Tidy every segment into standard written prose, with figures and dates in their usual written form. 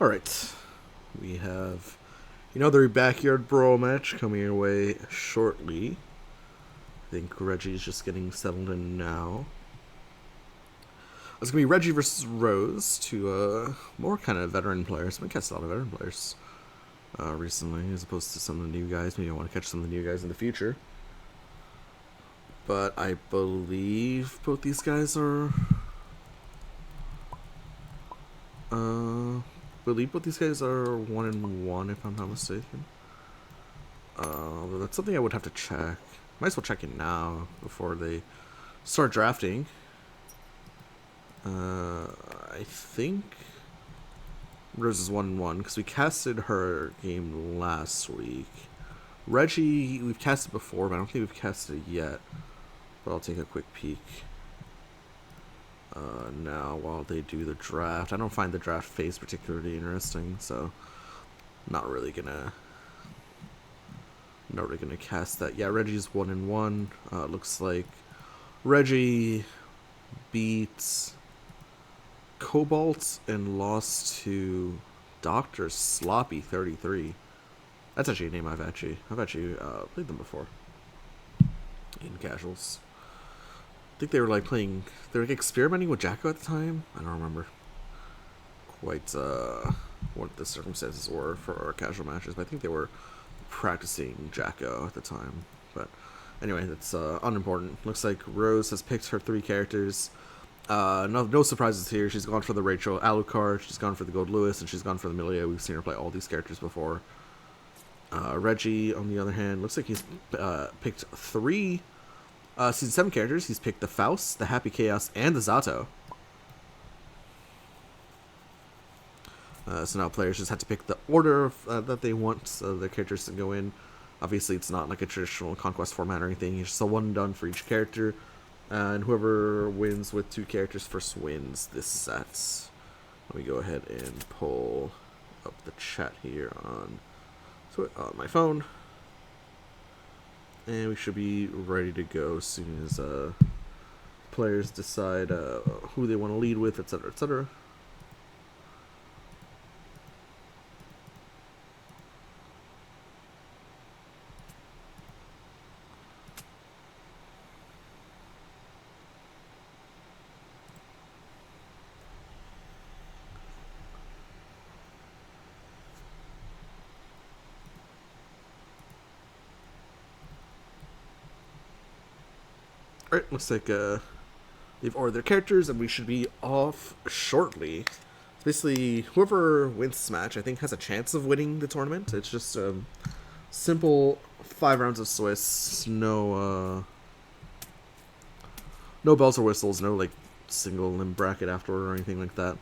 Alright, we have another backyard brawl match coming your way shortly. I think Reggie's just getting settled in now. It's going to be Reggie versus Rose, two more kind of veteran players. I've catched a lot of veteran players recently, as opposed to some of the new guys. Maybe I want to catch some of the new guys in the future. But I believe both these guys are... both these guys are 1-1, if I'm not mistaken. Although that's something I would have to check. Might as well check it now before they start drafting. I think Rose is 1-1 because we casted her game last week. Reggie, we've casted before, but I don't think we've casted it yet. But I'll take a quick peek now while they do the draft. I don't find the draft phase particularly interesting, so I'm not really gonna cast that. Yeah, Reggie's 1-1. Looks like Reggie beats Cobalt and lost to Dr. Sloppy 33. That's actually a name I've actually played them before in casuals. I think they were like experimenting with Jacko at the time. I don't remember quite what the circumstances were for our casual matches, but I think they were practicing Jacko at the time. But anyway, that's unimportant. Looks like Rose has picked her 3 characters. No surprises here. She's gone for the Rachel Alucard, she's gone for the Gold Lewis, and she's gone for the Milia. We've seen her play all these characters before. Reggie, on the other hand, looks like he's picked 3 Season 7 characters. He's picked the Faust, the Happy Chaos, and the Zato. So now players just have to pick the order that they want their characters to go in. Obviously, it's not like a traditional Conquest format or anything. It's just a one and done for each character. And whoever wins with 2 characters first wins this set. Let me go ahead and pull up the chat here on my phone. And we should be ready to go as soon as players decide who they want to lead with, etc., etc. Alright, looks like they've ordered their characters, and we should be off shortly. So basically, whoever wins this match, I think, has a chance of winning the tournament. It's just simple 5 rounds of Swiss, no bells or whistles, no like single limb bracket afterward or anything like that.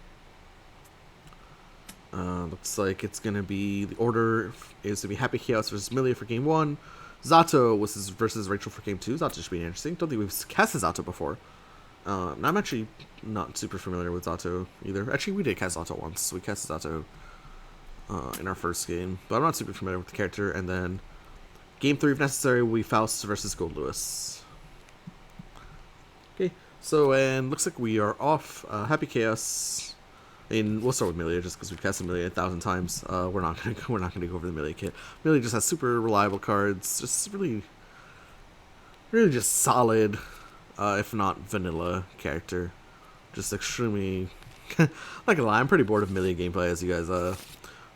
Looks like it's gonna be, the order is to be Happy Chaos versus Milia for game 1. Zato versus Rachel for game 2. Zato should be interesting. Don't think we've cast Zato before. I'm actually not super familiar with Zato either. Actually, we did cast Zato once. We cast Zato in our first game, but I'm not super familiar with the character. And then game 3, if necessary, will be Faust versus Gold Lewis. Okay, so and looks like we are off. Happy Chaos. We'll start with Milia just because we've casted Milia 1,000 times. We're not gonna go over the Milia kit. Milia just has super reliable cards, just really just solid, if not vanilla character. Just extremely, not gonna lie, I'm pretty bored of Milia gameplay, as you guys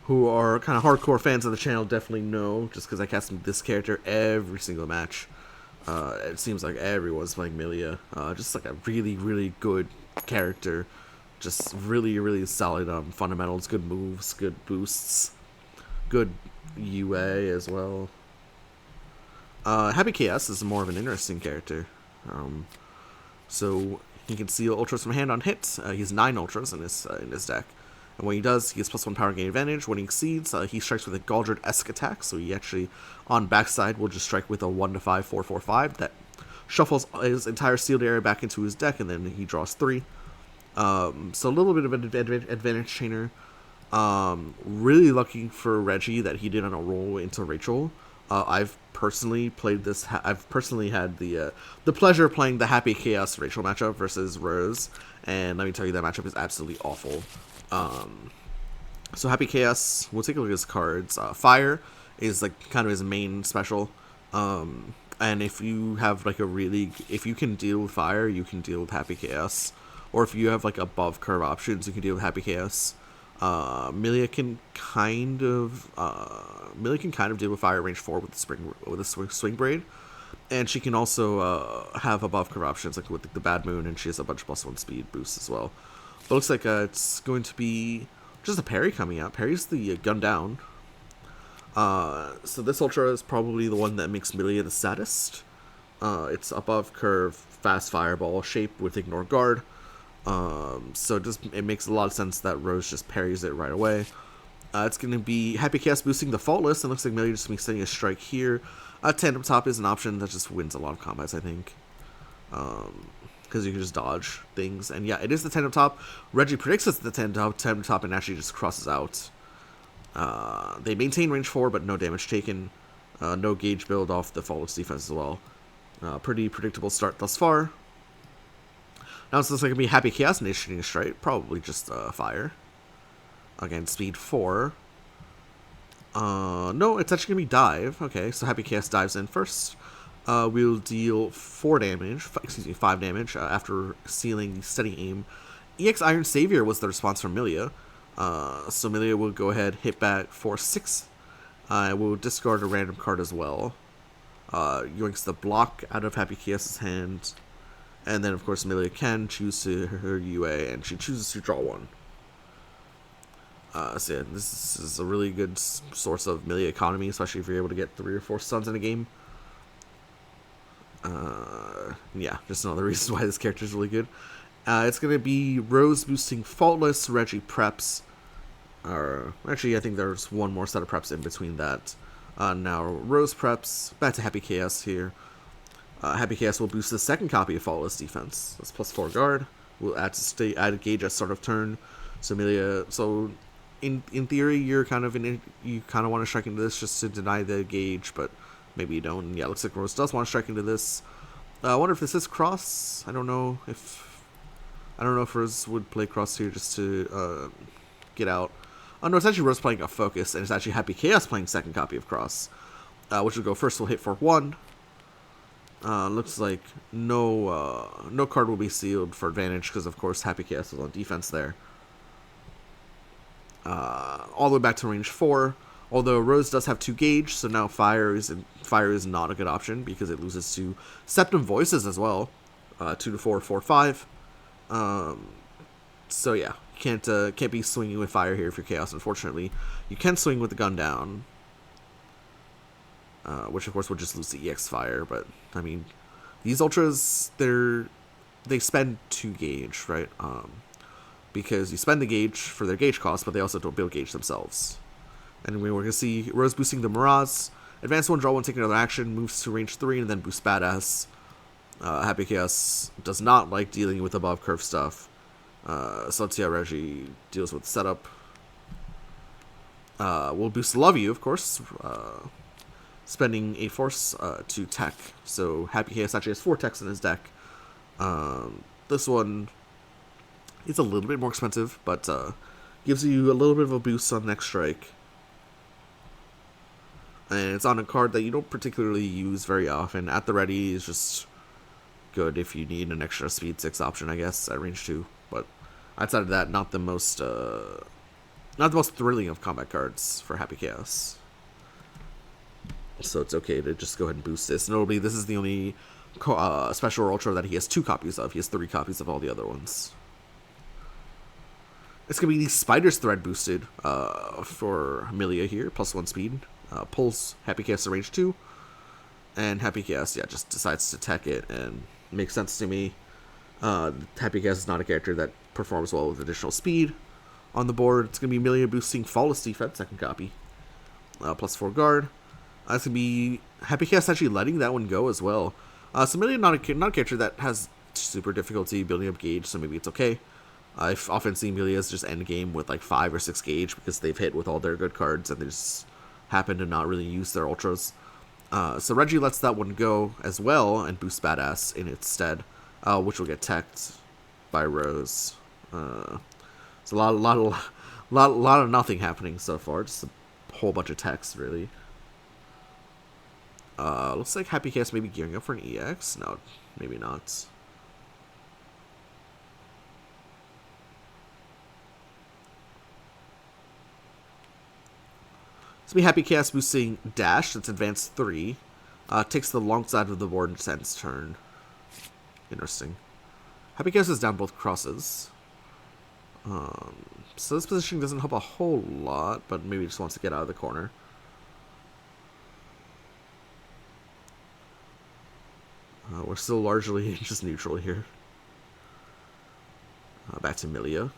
who are kind of hardcore fans of the channel definitely know. Just because I cast this character every single match, it seems like everyone's playing Milia. Just like a really good character. Just really solid fundamentals, good moves, good boosts, good UA as well. Happy Chaos is more of an interesting character. So he can steal ultras from hand on hit. He has 9 ultras in his deck. And when he does, he gets +1 power gain advantage. When he exceeds, he strikes with a Galdred-esque attack. So he actually, on backside, will just strike with a 1/5 4/4/5 that shuffles his entire sealed area back into his deck, and then he draws 3. So a little bit of an advantage chainer. Really lucky for Reggie that he didn't roll into Rachel. I've personally played this. I've personally had the pleasure of playing the Happy Chaos Rachel matchup versus Rose, and let me tell you, that matchup is absolutely awful. So Happy Chaos, we'll take a look at his cards. Fire is like kind of his main special. And if you have like if you can deal with fire, you can deal with Happy Chaos. Or if you have like above curve options, you can deal with Happy Chaos. Milia can kind of deal with fire range 4 with the swing braid, and she can also have above curve options like with the Bad Moon, and she has a bunch of +1 speed boosts as well. But it looks like it's going to be just a parry coming out. Parry's the gun down. So this ultra is probably the one that makes Milia the saddest. It's above curve, fast fireball shape with ignore guard. So it makes a lot of sense that Rose just parries it right away. It's going to be Happy Chaos boosting the Faultless, and looks like Milia just sending a strike here. Tandem Top is an option that just wins a lot of combats, I think. Because you can just dodge things. And yeah, it is the Tandem Top. Reggie predicts it's the Tandem Top and actually just crosses out. They maintain range 4, but no damage taken. No gauge build off the Faultless defense as well. Pretty predictable start thus far. Now it's looks like it's going to be Happy Chaos initiating a strike. Probably just fire. Again, speed 4. No, it's actually going to be dive. Okay, so Happy Chaos dives in first. We'll deal 5 damage after sealing the steady aim. EX Iron Savior was the response from Milia. So Milia will go ahead, hit back for 6. We'll discard a random card as well. Yoinks the block out of Happy Chaos's hand. And then, of course, Milia can choose her UA, and she chooses to draw 1. So yeah, this is a really good source of Milia economy, especially if you're able to get 3 or 4 stuns in a game. Yeah, just another reason why this character is really good. It's going to be Rose boosting Faultless, Reggie preps. Actually, I think there's one more set of preps in between that. Now, Rose preps. Back to Happy Chaos here. Happy Chaos will boost the second copy of Faultless defense. That's +4 guard. We'll add a gauge at start of turn. So Milia, in theory, you kind of want to strike into this just to deny the gauge, but maybe you don't. And yeah, it looks like Rose does want to strike into this. I wonder if this is cross. I don't know if Rose would play cross here just to get out. Oh no, it's actually Rose playing a focus, and it's actually Happy Chaos playing second copy of cross, which will go first. Will hit for 1. Looks like no card will be sealed for advantage because, of course, Happy Chaos is on defense there. All the way back to range 4. Although Rose does have 2 gauge, so now fire is not a good option because it loses to Septum Voices as well. 2 to 4, 4, 5. So yeah, can't be swinging with fire here if you're Chaos. Unfortunately, you can swing with the gun down. Which of course will just lose the EX fire, but I mean, these ultras they spend 2 gauge, right? Because you spend the gauge for their gauge cost, but they also don't build gauge themselves. And we're gonna see Rose boosting the Mirage, advance 1, draw 1, take another action, moves to range 3, and then boost Badass. Happy Chaos does not like dealing with above curve stuff, so let's see how Reggie deals with the setup. We'll boost Love You, of course. Spending a force to tech. So Happy Chaos actually has 4 techs in his deck. This one is a little bit more expensive, but gives you a little bit of a boost on next strike. And it's on a card that you don't particularly use very often. At the ready is just good if you need an extra speed 6 option, I guess, at range 2. But outside of that, not the most thrilling of combat cards for Happy Chaos. So it's okay to just go ahead and boost this. Notably, this is the only special ultra that he has 2 copies of. He has 3 copies of all the other ones. It's going to be the Spider's Thread boosted for Milia here, +1 speed. Pulls Happy Chaos to range 2. And Happy Chaos, yeah, just decides to tech it, and makes sense to me. Happy Chaos is not a character that performs well with additional speed on the board. It's going to be Milia boosting Faultless defense, second copy. +4 guard. It's going to be Happy Chaos actually letting that one go as well. So Milia not a character that has super difficulty building up gauge, so maybe it's okay. I've often seen Milia's just end game with like 5 or 6 gauge because they've hit with all their good cards and they just happen to not really use their ultras. So Reggie lets that one go as well and boosts Badass in its stead, which will get teched by Rose. So a lot lot of nothing happening so far. Just a whole bunch of text, really. Looks like Happy Chaos may be gearing up for an EX. No, maybe not. It's be Happy Chaos boosting Dash. That's advanced 3. Takes the long side of the board and ends turn. Interesting. Happy Chaos is down both crosses. So this position doesn't help a whole lot, but maybe just wants to get out of the corner. We're still largely just neutral here. Back to Milia.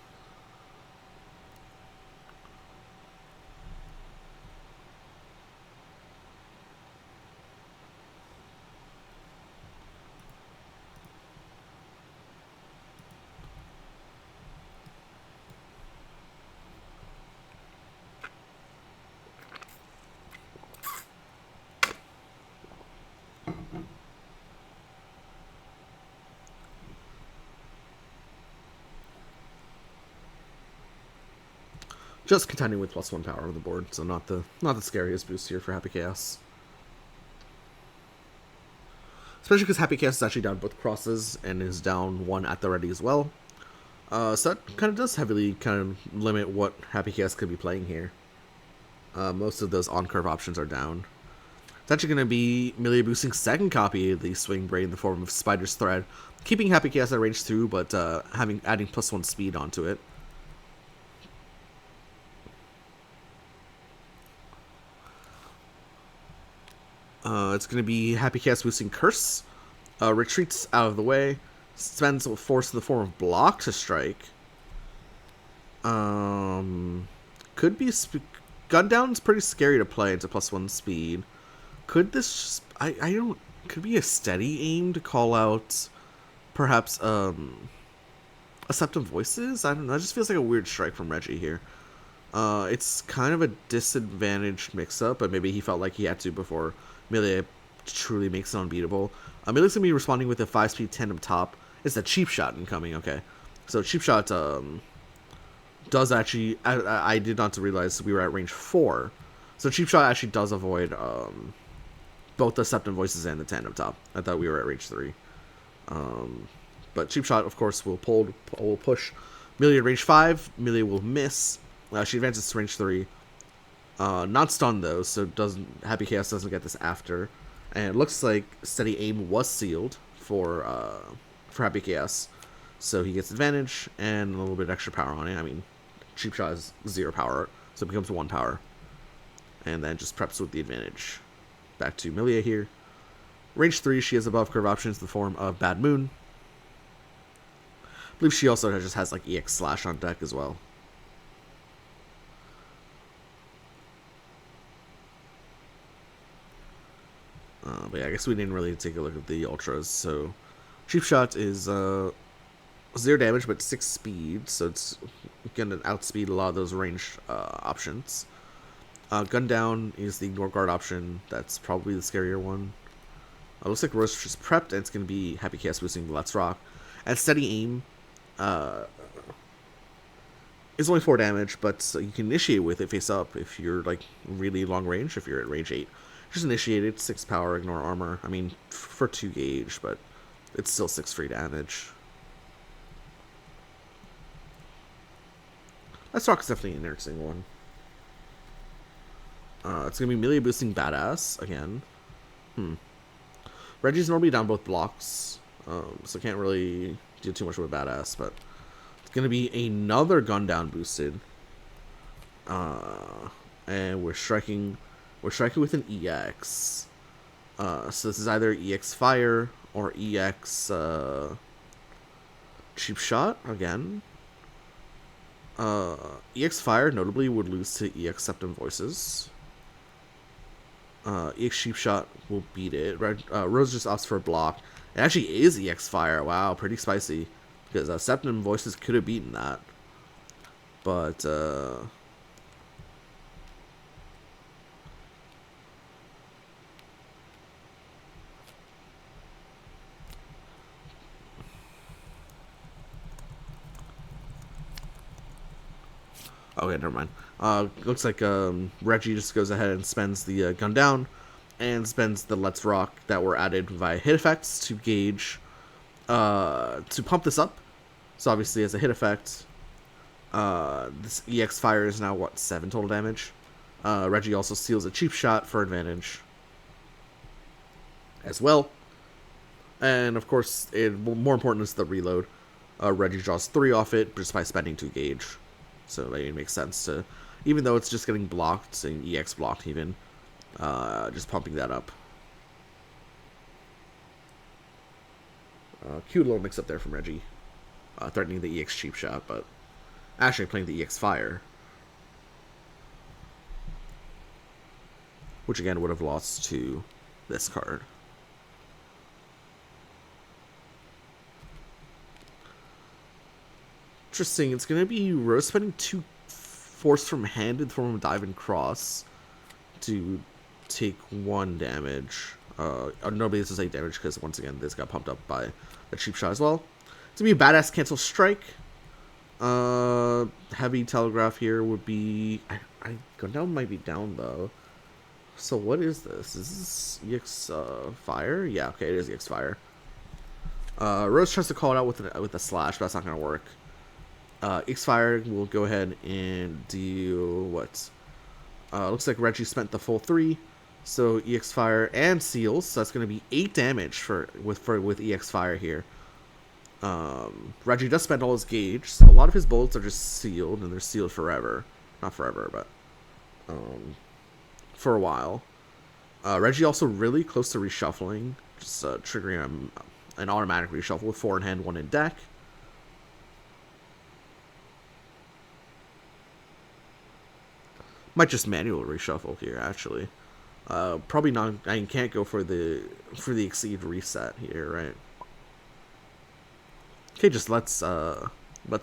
Just contending with +1 power on the board, so not the scariest boost here for Happy Chaos. Especially because Happy Chaos is actually down both crosses and is down 1 at the ready as well. So that kind of does heavily kind of limit what Happy Chaos could be playing here. Most of those on-curve options are down. It's actually going to be Milia boosting second copy of the Swing Braid in the form of Spider's Thread, keeping Happy Chaos at range 2, but adding +1 speed onto it. It's going to be Happy Chaos boosting Curse. Retreats out of the way. Spends Force in the form of Block to strike. Could be... Gun Down's pretty scary to play into +1 speed. Could this just... I don't... Could be a steady aim to call out... Perhaps, Acceptant Voices? I don't know. It just feels like a weird strike from Reggie here. It's kind of a disadvantaged mix-up, but maybe he felt like he had to before Milia truly makes it unbeatable. Milia's going to be responding with a 5-speed tandem top. It's a cheap shot incoming, okay. So cheap shot does actually... I did not realize we were at range 4. So cheap shot actually does avoid both the Acceptant Voices and the tandem top. I thought we were at range 3. But cheap shot, of course, will push Milia at range 5. Milia will miss. She advances to range 3. Not stunned though, so Happy Chaos doesn't get this after. And it looks like steady aim was sealed for Happy Chaos, so he gets advantage and a little bit extra power on it. I mean, cheap shot is 0 power, so it becomes 1 power, and then just preps with the advantage. Back to Milia here. Range 3, she has above curve options in the form of Bad Moon. I believe she also just has like EX Slash on deck as well. But yeah, I guess we didn't really take a look at the ultras. So, cheap shot is 0 damage but 6 speed, so it's gonna outspeed a lot of those range options. Gun down is the ignore guard option. That's probably the scarier one. Looks like Rose just prepped, and it's gonna be Happy Chaos boosting Let's Rock. And steady aim is only 4 damage, but you can initiate with it face up if you're like really long range. If you're at range 8. Just initiated, 6 power, ignore armor. I mean, for 2 gauge, but it's still 6 free damage. Let's Rock is definitely an interesting one. It's going to be Milia boosting Badass again. Reggie's normally down both blocks, so can't really do too much with Badass, but it's going to be another gun down boosted. And we're striking with an EX. So this is either EX Fire or EX Cheap Shot again. EX Fire notably would lose to EX Acceptant Voices. EX Cheap Shot will beat it. Rose just opts for a block. It actually is EX Fire. Wow, pretty spicy. Because Acceptant Voices could have beaten that. But, Okay, never mind. Looks like Reggie just goes ahead and spends the gun down, and spends the Let's Rock that were added via hit effects to gauge, to pump this up. So obviously, as a hit effect, this EX fire is now what, 7 total damage. Reggie also seals a cheap shot for advantage as well. And of course, more important is the reload. Reggie draws 3 off it just by spending 2 gauge. So it makes sense to, even though it's just getting blocked, and EX blocked even, just pumping that up. Cute little mix up there from Reggie. Threatening the EX cheap shot, but actually playing the EX fire. Which again would have lost to this card. Interesting. It's going to be Rose spending 2 force from hand in the form of dive and cross to take 1 damage. Nobody this is 8 damage because once again this got pumped up by the cheap shot as well. It's going to be a badass cancel strike. Heavy telegraph here would be... I Gundown might be down though. So what is this? Is this EX fire? Yeah, okay, it is EX fire. Rose tries to call it out with a slash, but that's not going to work. X-Fire will go ahead and do what? Looks like Reggie spent the full 3, so EX-Fire and seals. So that's going to be 8 damage with EX-Fire here. Reggie does spend all his gauge, so a lot of his bullets are just sealed, and they're sealed forever. Not forever, but for a while. Reggie also really close to reshuffling, just triggering an automatic reshuffle with 4 in hand, 1 in deck. Might just manual reshuffle here, actually. Probably not. I can't go for the exceed reset here, right? Okay, just let's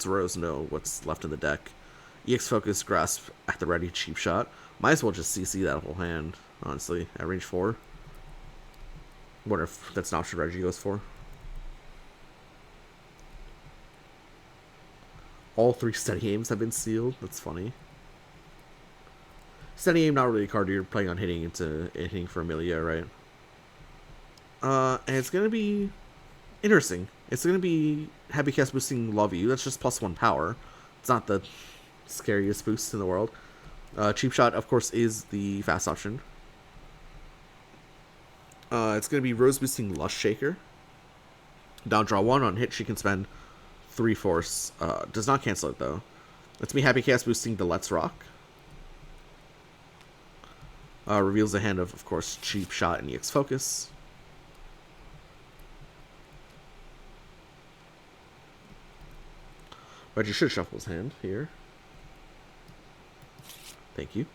Rose know what's left in the deck. EX focus, grasp at the ready, cheap shot. Might as well just CC that whole hand, honestly, at range 4. Wonder if that's an option Reggie goes for. All 3 steady aims have been sealed. That's funny. Steady aim, not really a card you're playing on hitting for Amelia, right? And it's gonna be interesting. It's gonna be heavy cast boosting Love You. That's just +1 power. It's not the scariest boost in the world. Cheap shot, of course, is the fast option. It's gonna be Rose boosting Lush Shaker. Down draw 1 on hit. She can spend 3 force. Does not cancel it though. Let's be happy cast boosting the Let's Rock. Reveals a hand of course, cheap shot and EX focus. Reggie should shuffle his hand here. Thank you.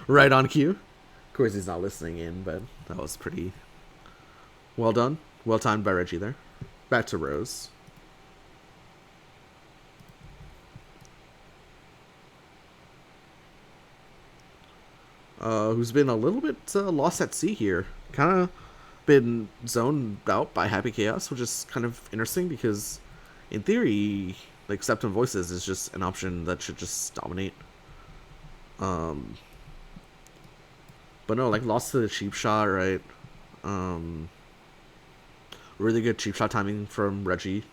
Right on cue. Of course, he's not listening in, but that was pretty well done. Well timed by Reggie there. Back to Rose. Who's been a little bit lost at sea here. Kind of been zoned out by Happy Chaos, which is kind of interesting because, in theory, like Septum Voices is just an option that should just dominate. But no, like lost to the cheap shot, right? Really good cheap shot timing from Reggie.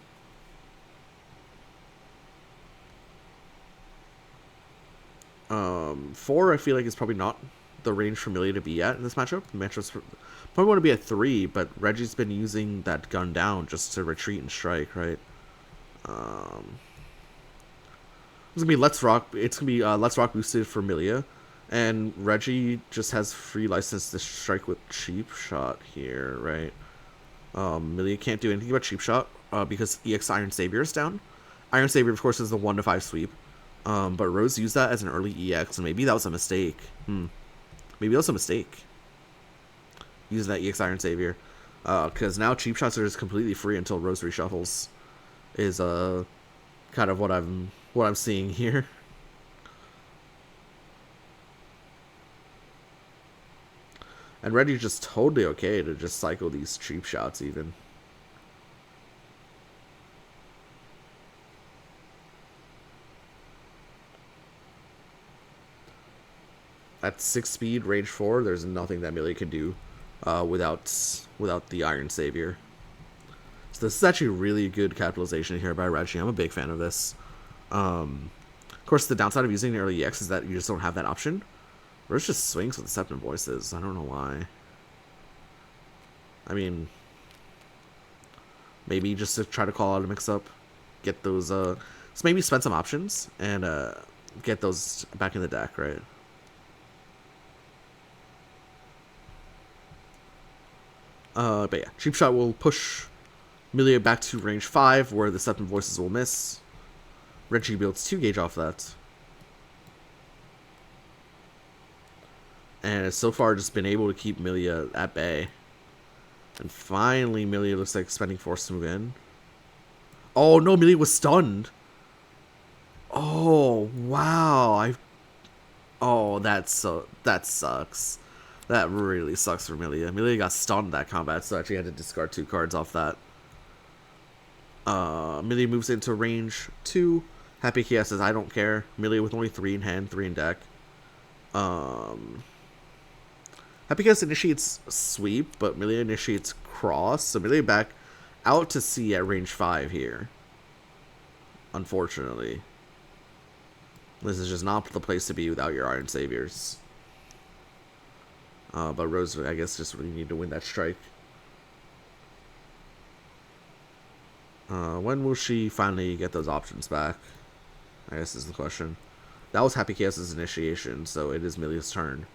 Four, I feel like is probably not the range for Amelia to be at in this matchup. The matchup's probably want to be at 3, but Reggie's been using that gun down just to retreat and strike, right? It's gonna be Let's Rock. It's gonna be Let's Rock boosted for Amelia, and Reggie just has free license to strike with cheap shot here, right? Amelia can't do anything about cheap shot because EX Iron Savior is down. Iron Savior, of course, is the 1-5 sweep. But Rose used that as an early EX, and maybe that was a mistake. Maybe that was a mistake. Using that EX Iron Savior. Because now cheap shots are just completely free until Rose reshuffles. Is kind of what I'm seeing here. And Reggie's just totally okay to just cycle these cheap shots even. At 6 speed, range 4, there's nothing that Melee can do without the Iron Savior. So this is actually really good capitalization here by Reggie. I'm a big fan of this. Of course, the downside of using early EX is that you just don't have that option. Rose just swings with Deceptive Voices. I don't know why. I mean, maybe just to try to call out a mix-up, get those, so maybe spend some options and get those back in the deck, right? But yeah, Cheap Shot will push Melia back to range 5, where the Deceptive Voices will miss. Reggie builds 2 gauge off that. And has so far just been able to keep Melia at bay. And finally, Melia looks like spending force to move in. Oh no, Melia was stunned. Oh wow! Oh, that sucks. That really sucks for Melia. Melia got stunned that combat, so actually had to discard 2 cards off that. Melia moves into range 2. Happy Chaos says, I don't care. Melia with only 3 in hand, 3 in deck. Happy Chaos initiates sweep, but Melia initiates cross. So Melia back out to sea at range 5 here. Unfortunately. This is just not the place to be without your Iron Saviors. But Rose, I guess, just really need to win that strike. When will she finally get those options back? I guess is the question. That was Happy Chaos's initiation, so it is Melia's turn.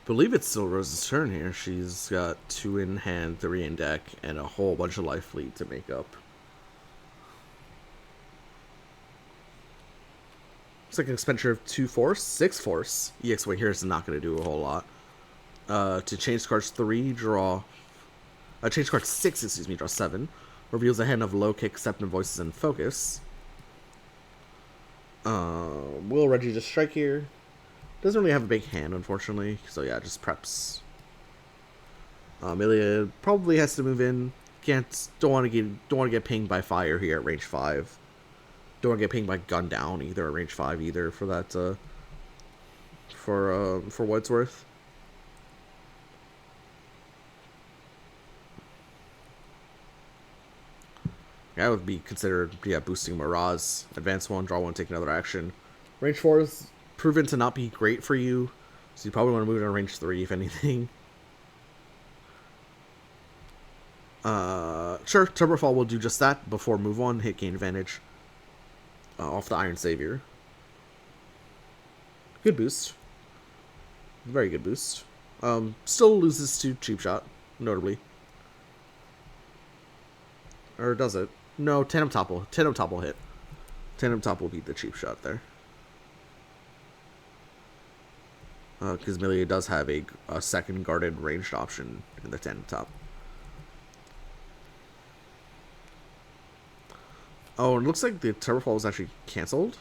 Believe it's still Rose's turn here. She's got 2 in hand, 3 in deck, and a whole bunch of life lead to make up. Looks like an expenditure of 2 force, 6 force. EXY here is not going to do a whole lot. To change cards 3, draw. Change card 6, excuse me, draw 7. Reveals a hand of low kick, Septum Voices, and Focus. Will Reggie just strike here? Doesn't really have a big hand, unfortunately. So yeah, just preps. Melia probably has to move in. Don't want to get pinged by fire here at range 5. Don't want to get pinged by gun down either at range 5 either for that. For what it's worth. That would be considered, yeah, boosting Miraz. Advance 1, draw 1, take another action. Range 4 is proven to not be great for you, so you probably want to move it on range 3 if anything. Sure, Turbofall will do just that before move 1, hit gain advantage off the Iron Savior. Good boost. Very good boost. Still loses to Cheap Shot, notably. Or does it? No, Tandem Top will hit. Tandem Top will beat the Cheap Shot there. Because Melia does have a second guarded ranged option in the Tandem Top. Oh, it looks like the Turbofall was actually cancelled.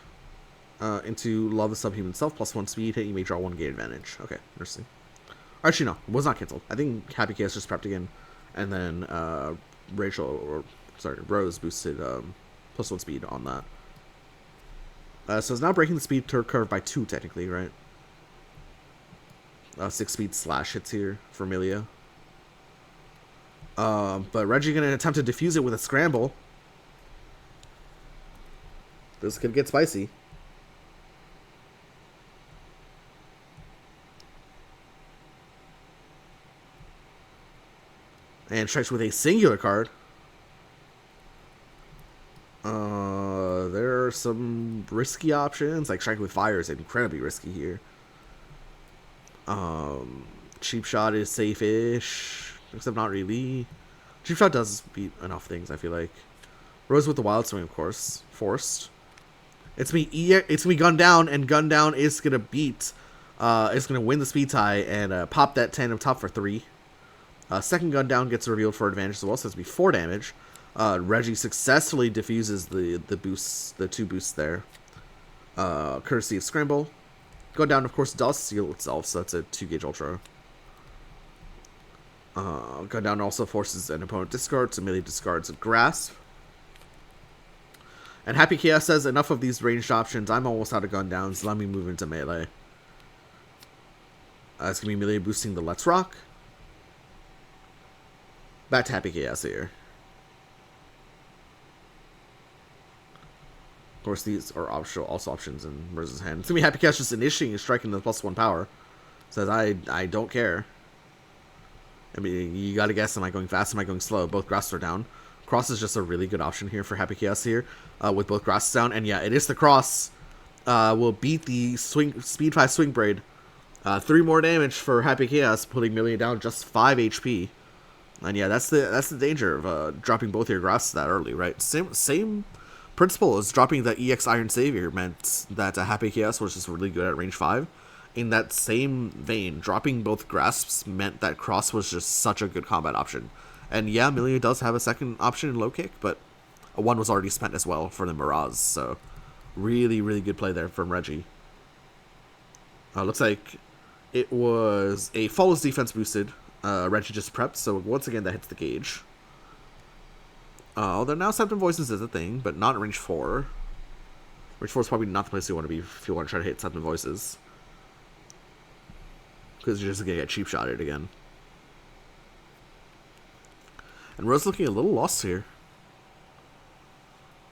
Into Love the Subhuman Self, +1 speed, hit, you may draw 1 gate advantage. Okay, interesting. Actually, no, it was not cancelled. I think Happy Chaos just prepped again. And then Rose boosted +1 speed on that. So it's now breaking the speed curve by 2, technically, right? 6 speed slash hits here for Melia. But Reggie gonna attempt to defuse it with a scramble. This could get spicy. And strikes with a singular card. some risky options. Like striking with fire is incredibly risky here. Cheap shot is safe-ish, except not really. Cheap shot does beat enough things, I feel like. Rose with the wild swing, of course, forced. It's gonna be gun down, and gun down is gonna beat. It's gonna win the speed tie and pop that tandem top for 3. Second gun down gets revealed for advantage as well, so it's gonna be 4 damage. Reggie successfully diffuses the boosts, the 2 boosts there. Courtesy of Scramble. Gun down, of course, does seal itself, so that's a 2-gauge ultra. Gun down also forces an opponent discard, so melee discards a grasp. And Happy Chaos says, enough of these ranged options. I'm almost out of gun downs. Let me move into melee. It's going to be melee boosting the Let's Rock. Back to Happy Chaos here. Of course, these are also options in Rose's hand. It's going to be Happy Chaos just initiating and striking the +1 power. Says, I don't care. I mean, you got to guess, am I going fast, am I going slow? Both grasps are down. Cross is just a really good option here for Happy Chaos here, with both grasps down. And yeah, it is the cross. Will beat the Speed 5 Swing Braid. 3 more damage for Happy Chaos, putting Million down just 5 HP. And yeah, that's the danger of dropping both your grasps that early, right? Same principle as dropping the EX Iron Savior meant that Happy Chaos was just really good at range 5. In that same vein, dropping both grasps meant that cross was just such a good combat option. And yeah, Millia does have a second option in low kick, but one was already spent as well for the Miraz, so really, really good play there from Reggie. Looks like it was a Flawless Defense boosted. Reggie just prepped, so once again that hits the gauge. Although now Septum Voices is a thing, but not in range 4. Range 4 is probably not the place you want to be if you want to try to hit Septum Voices. Because you're just going to get cheap shotted again. And Rose looking a little lost here.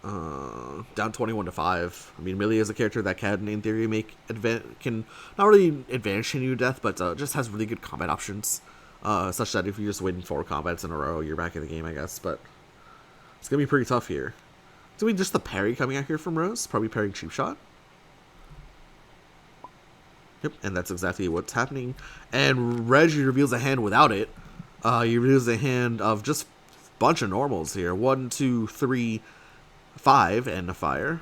Down 21-5. I mean, Millie is a character that can, in theory, can not really advantage you to death, but just has really good combat options. Such that if you just win 4 combats in a row, you're back in the game, I guess. But it's going to be pretty tough here. It's going to be just the parry coming out here from Rose. Probably parrying cheap shot. Yep, and that's exactly what's happening. And Reggie reveals a hand without it. He reveals a hand of just a bunch of normals here. 1, 2, 3, 5, and a fire.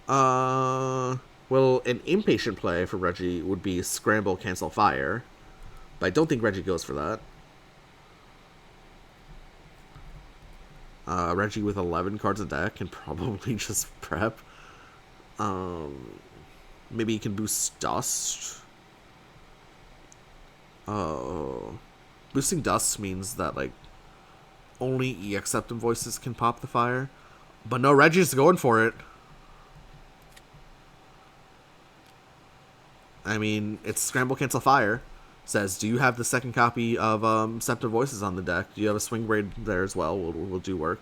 Well, an impatient play for Reggie would be scramble, cancel, fire. But I don't think Reggie goes for that. Reggie with 11 cards in deck can probably just prep. Maybe he can boost Dust. Boosting Dust means that, like, only EX Septum Voices can pop the fire. But no, Reggie's going for it. I mean, it's Scramble, Cancel, Fire. Says, do you have the second copy of Septum Voices on the deck? Do you have a Swing Braid there as well? We'll do work.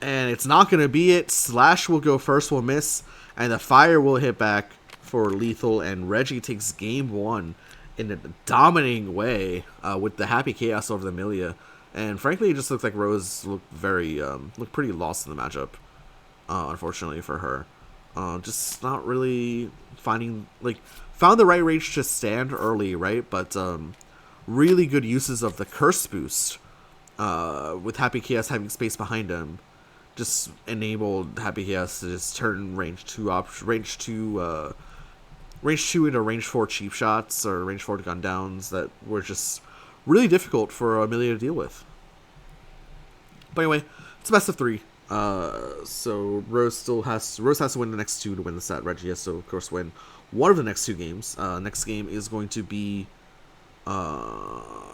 And it's not going to be it. Slash will go first, will miss. And the Fire will hit back for lethal. And Reggie takes game 1 in a dominating way with the Happy Chaos over the Millia. And frankly, it just looks like Rose looked pretty lost in the matchup, unfortunately for her. Just not really found the right range to stand early, right? But really good uses of the Curse boost with Happy Chaos having space behind him. Just enabled Happy Chaos to just turn range 2 into range 4 cheap shots or range 4 gun downs that were just really difficult for Amelia to deal with. But anyway, it's a best of 3. So Rose has to win the next 2 to win the set. Reggie has to, of course, win one of the next 2 games. Next game is going to be Zato.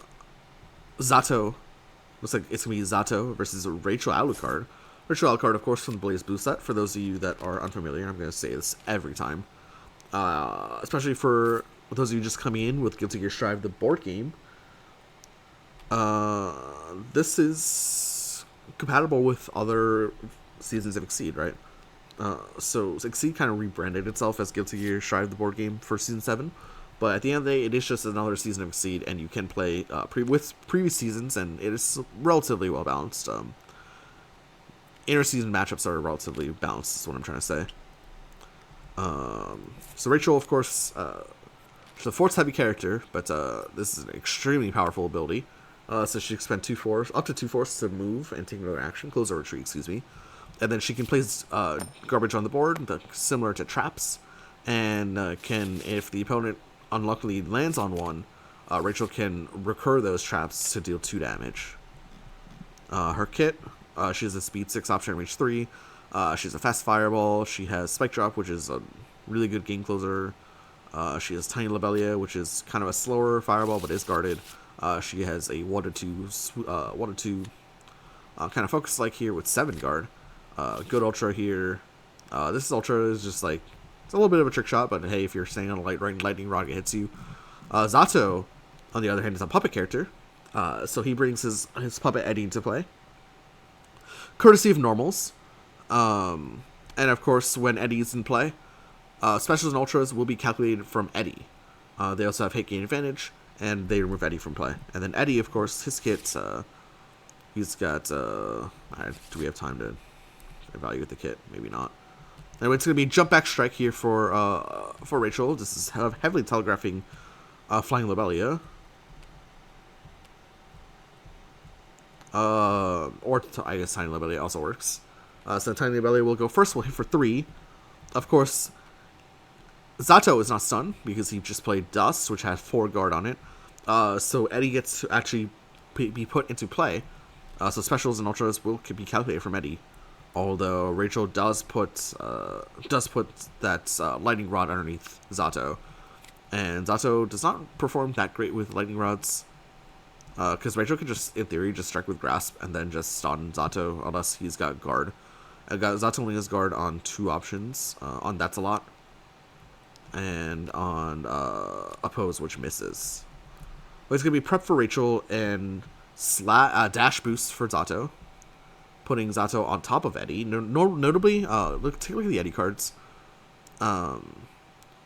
Looks like it's going to be Zato versus Rachel Alucard. Rachel Alucard, of course, from the Blaze Boost set. For those of you that are unfamiliar, I'm going to say this every time. Especially for those of you just coming in with Guilty Gear Strive, the board game. This is compatible with other seasons of Exceed, right? So Exceed kind of rebranded itself as Guilty Gear Strive, the board game for Season 7. But at the end of the day, it is just another season of Exceed, and you can play with previous seasons, and it is relatively well balanced. Inter-season matchups are relatively balanced, is what I'm trying to say. So Rachel, of course, she's a force-heavy character, but this is an extremely powerful ability. So she can spend up to 2 force to move and take another action, close or retreat, excuse me. And then she can place garbage on the board, similar to traps, and if the opponent unluckily lands on one, Rachel can recur those traps to deal 2 damage. Her kit, she has a speed 6 option, range 3. She has a fast fireball. She has spike drop, which is a really good game closer. She has tiny Lobelia, which is kind of a slower fireball but is guarded. She has a 1-2 kind of focus like here with 7 guard. Good ultra here. This ultra is just like, it's a little bit of a trick shot, but hey, if you're staying on a lightning rod, it hits you. Zato, on the other hand, is a puppet character. So he brings his puppet Eddie into play, courtesy of normals. And of course, when Eddie's in play, specials and ultras will be calculated from Eddie. They also have hit gain advantage, and they remove Eddie from play. And then Eddie, of course, his kit, he's got, do we have time to evaluate the kit? Maybe not. Anyway, it's going to be jump back strike here for Rachel. This is heavily telegraphing flying Lobelia. I guess tiny Lobelia also works. So tiny Lobelia will go first. We'll hit for 3. Of course, Zato is not stunned because he just played Dust, which has 4 guard on it. So Eddie gets to actually be put into play. So specials and ultras can be calculated from Eddie. Although Rachel does put that lightning rod underneath Zato, and Zato does not perform that great with lightning rods. Because Rachel can just, in theory, just strike with grasp and then just stun Zato unless he's got guard. Zato only has guard on 2 options. On That's a Lot, and on Oppose, which misses. But it's gonna be prep for Rachel and dash boost for Zato, putting Zato on top of Eddie. Notably, take a look at the Eddie cards.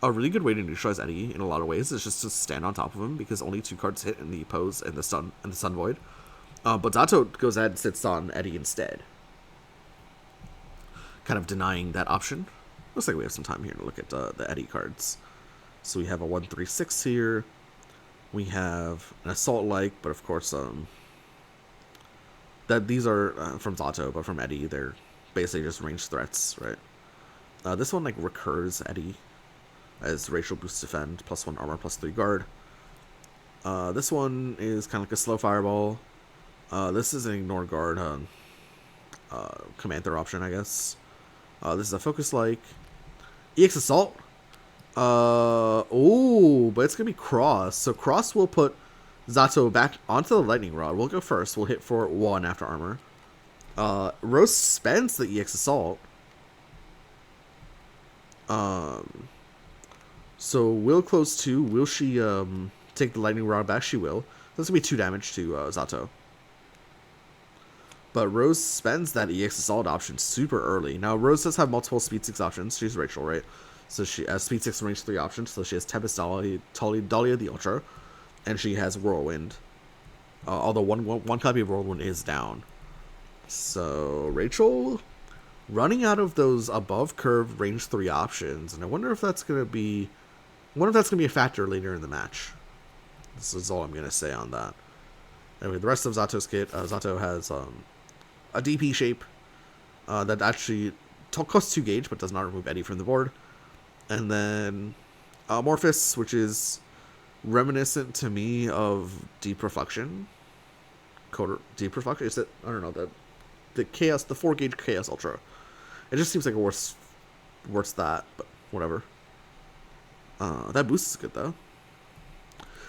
A really good way to neutralize Eddie in a lot of ways is just to stand on top of him, because only 2 cards hit in the Oppose and the Stun Void. But Zato goes ahead and sits on Eddie instead, kind of denying that option. Looks like we have some time here to look at the Eddie cards. So we have a 1-3-6 here. We have an Assault like, but of course, these are from Zato, but from Eddie, they're basically just ranged threats, right? This one like recurs Eddie, as Rachel boosts defend, +1 armor, +3 guard. This one is kind of like a slow fireball. This is an ignore guard command throw option, I guess. This is a focus like EX assault. Oh, but it's gonna be cross. So cross will put Zato back onto the lightning rod. We'll go first. We'll hit for 1 after armor. Rose spends the EX assault. So will close 2. Will she take the lightning rod back? She will. That's gonna be 2 damage to Zato. But Rose spends that EX assault option super early. Now Rose does have multiple speed 6 options. She's Rachel, right? So she has speed 6 and range 3 options. So she has Tempest, Dahlia the Ultra, and she has Whirlwind. Although one copy of Whirlwind is down. So Rachel running out of those above curve range 3 options, and I wonder if that's gonna be a factor later in the match. This is all I'm gonna say on that. Anyway, the rest of Zato's kit, Zato has a DP shape that actually costs 2 gauge but does not remove Eddie from the board, and then Morphus, which is reminiscent to me of Deep Reflection. Deep Reflection, is it? I don't know, the 4 gauge Chaos Ultra. It just seems like a worse that, but whatever. That boost is good though.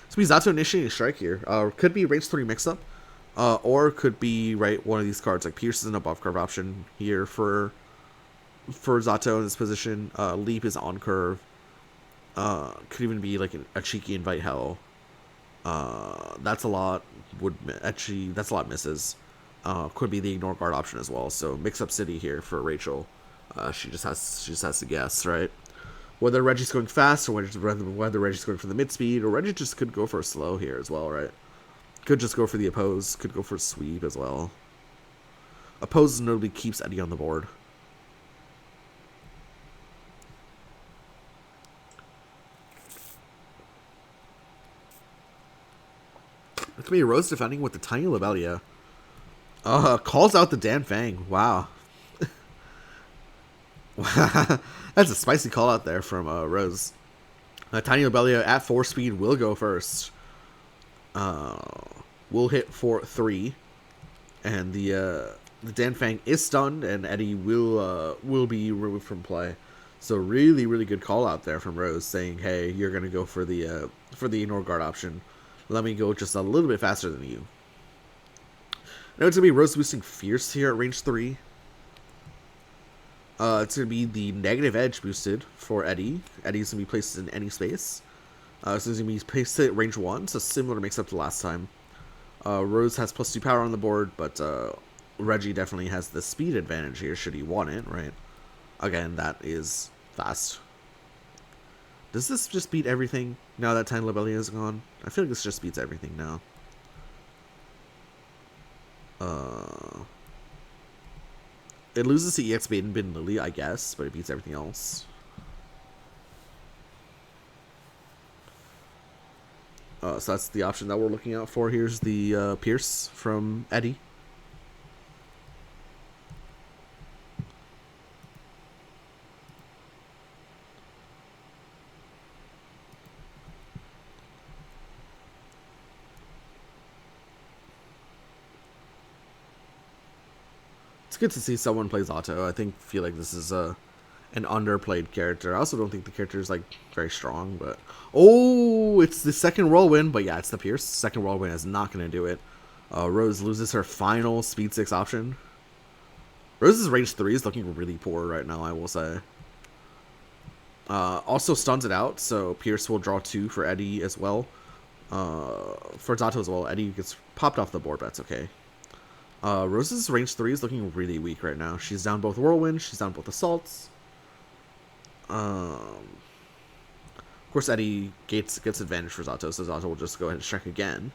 So we Zato initiating strike here. Could be range 3 mix up, or could be one of these cards like Pierce is an above curve option here for Zato in this position. Leap is on curve. Could even be like a cheeky invite hell. That's a lot. That's a lot misses. Could be the ignore guard option as well. So mix up city here for Rachel. She just has to guess, right? Whether Reggie's going fast or whether Reggie's going for the mid speed, or Reggie just could go for a slow here as well, right? Could just go for the oppose, could go for a sweep as well. Oppose notably keeps Eddie on the board. It could be Rose defending with the tiny Lobelia. Calls out the Dan Fang. Wow. That's a spicy call out there from Rose. Tiny Lobelia at 4 speed will go first. Will hit for 3. And the Dan Fang is stunned, and Eddie will be removed from play. So really, really good call out there from Rose, saying, "Hey, you're gonna go for the ignore guard option. Let me go just a little bit faster than you." Now it's gonna be Rose boosting Fierce here at range 3. It's gonna be the negative edge boosted for Eddie. Eddie's gonna be placed in any space. So he's gonna be placed at range 1, so similar mix up to last time. Rose has +2 power on the board, but Reggie definitely has the speed advantage here should he want it, right? Again, that is fast. Does this just beat everything now that Tiny Lobelia is gone? I feel like this just beats everything now. It loses to EX Bait and Bin Lily, I guess, but it beats everything else. So that's the option that we're looking out for. Here's the Pierce from Eddie. It's good to see someone plays Auto. I feel like this is an underplayed character. I also don't think the character is like very strong, but oh, it's the second whirlwind. But yeah, it's the Pierce. Second whirlwind is not going to do it. Rose loses her final speed 6 option. Rose's range 3 is looking really poor right now, I will say. Also stuns it out, so Pierce will draw 2 for Eddie as well. For Zato as well. Eddie gets popped off the board, but that's okay. Rose's range 3 is looking really weak right now. She's down both Whirlwind, she's down both Assaults. Of course, Eddie gets advantage for Zato, so Zato will just go ahead and strike again.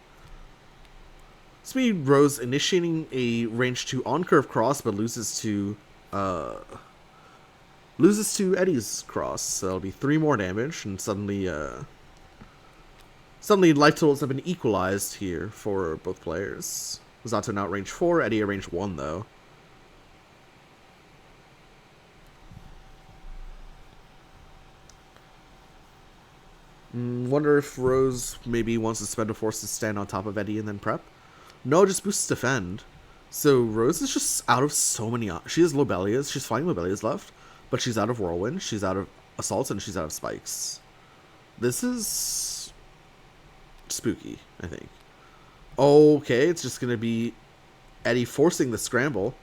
Speed Rose initiating a range 2 on curve cross, but loses to Eddie's cross. So it'll be 3 more damage, and suddenly life totals have been equalized here for both players. Zato now at range 4, Eddie at range 1 though. Wonder if Rose maybe wants to spend a force to stand on top of Eddie and then prep. No, just boosts defend. So Rose is just out of so many. She has Lobelias. She's flying Lobelias left, but she's out of Whirlwind. She's out of Assaults, and she's out of Spikes. This is spooky, I think. Okay, it's just gonna be Eddie forcing the scramble.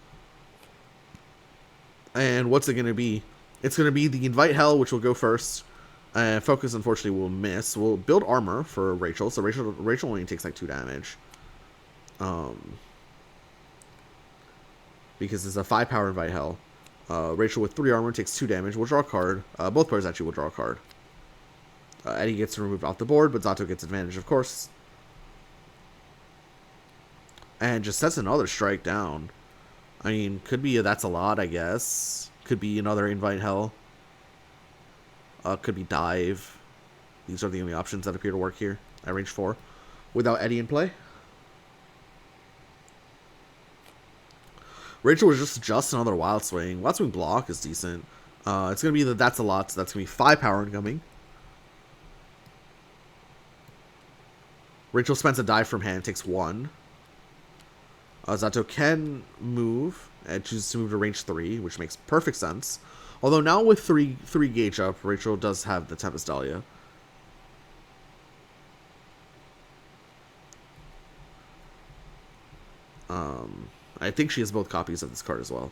And what's it gonna be? It's gonna be the Invite Hell, which will go first. Focus, unfortunately, will miss. We'll build armor for Rachel, so Rachel only takes like 2 damage. Because it's a 5 power Invite Hell. Rachel with 3 armor takes 2 damage. We'll draw a card. Both players actually will draw a card. Eddie gets removed off the board, but Zato gets advantage, of course. And just sets another strike down. I mean, could be that's a lot, I guess. Could be another Invite Hell. Could be Dive. These are the only options that appear to work here at range 4. Without Eddie in play. Rachel was just another Wild Swing. Wild Swing block is decent. It's going to be that's a lot, so that's going to be 5 power incoming. Rachel spends a dive from hand, takes 1. Zato can move and chooses to move to range 3, which makes perfect sense. Although now with 3 gauge up, Rachel does have the Tempest Dahlia. I think she has both copies of this card as well.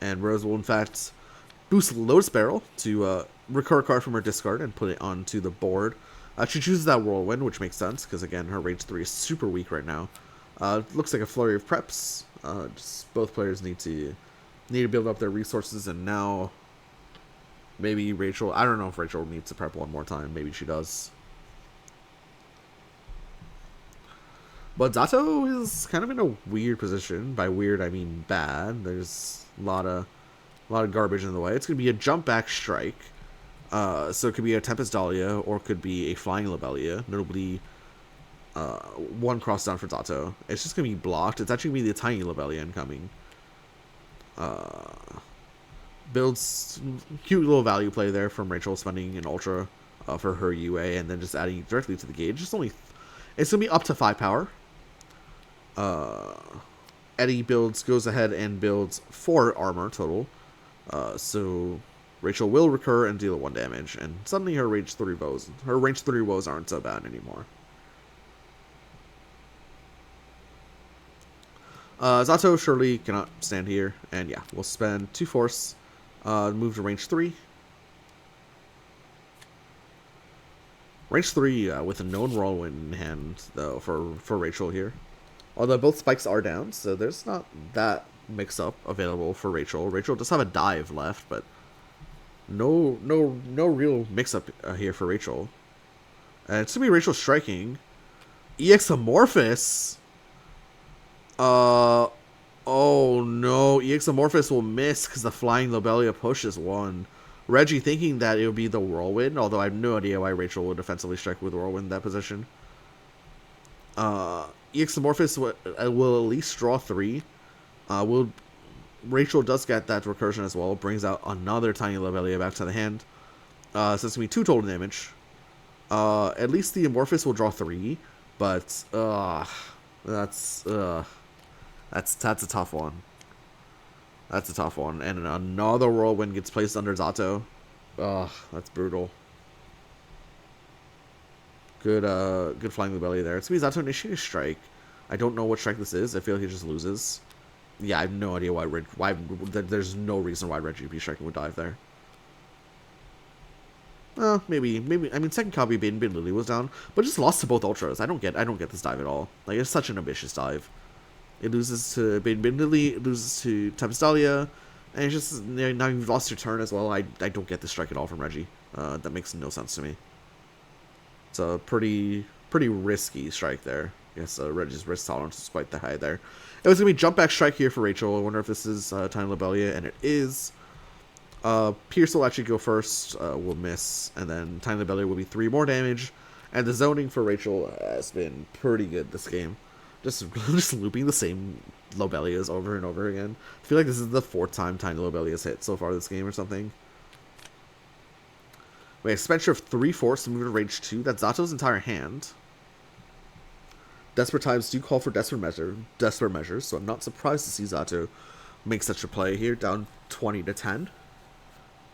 And Rose will in fact boost Lotus Barrel to recur a card from her discard and put it onto the board. She chooses that Whirlwind, which makes sense, because again, her range 3 is super weak right now. Looks like a flurry of preps. Just both players need to build up their resources, and now Maybe Rachel. I don't know if Rachel needs to prep one more time. Maybe she does. But Zato is kind of in a weird position. By weird, I mean bad. There's a lot of garbage in the way. It's gonna be a jump back strike. So it could be a Tempest Dahlia or it could be a Flying Lobelia. Notably, one cross down for Zato. It's just gonna be blocked. It's actually gonna be the tiny Lobelia incoming. Builds cute little value play there from Rachel spending an Ultra for her UA and then just adding directly to the gauge. It's gonna be up to 5 power. Eddie goes ahead and builds 4 armor total. So Rachel will recur and deal 1 damage, and suddenly her range 3 woes aren't so bad anymore. Zato surely cannot stand here, and yeah, we'll spend 2 force, move to range 3. Range 3 with a known whirlwind in hand, though, for Rachel here. Although both spikes are down, so there's not that mix-up available for Rachel. Rachel does have a dive left, but no real mix-up here for Rachel. And it's gonna be Rachel striking. EX Amorphous. Oh no, EX Amorphous will miss because the Flying Lobelia pushes 1. Reggie thinking that it would be the Whirlwind, although I have no idea why Rachel would defensively strike with Whirlwind in that position. EX Amorphous will at least draw 3. Rachel does get that recursion as well. Brings out another tiny Lobelia back to the hand. So it's going to be 2 total damage. At least the Amorphous will draw 3. But, that's a tough one. That's a tough one. And another Whirlwind gets placed under Zato. That's brutal. Good Flying Lobelia there. It's going to be Zato initiating a strike. I don't know what strike this is. I feel like he just loses. Yeah, I have no idea why there's no reason why Reggie B striking would dive there. Maybe. I mean, second copy Baden Lily was down, but just lost to both ultras. I don't get this dive at all. Like, it's such an ambitious dive. It loses to Baden Lily, it loses to Tempest Dahlia, and it's just now you've lost your turn as well. I don't get this strike at all from Reggie. That makes no sense to me. It's a pretty risky strike there. I guess Reggie's risk tolerance is quite the high there. It was going to be jump back strike here for Rachel. I wonder if this is Tiny Lobelia, and it is. Pierce will actually go first, will miss, and then Tiny Lobelia will be 3 more damage. And the zoning for Rachel has been pretty good this game. Just looping the same Lobelias over and over again. I feel like this is the 4th time Tiny Lobelia's hit so far this game or something. Wait, expenditure of 3 force to move to range 2. That's Zato's entire hand. Desperate times do call for desperate measures, so I'm not surprised to see Zato make such a play here, down 20 to 10.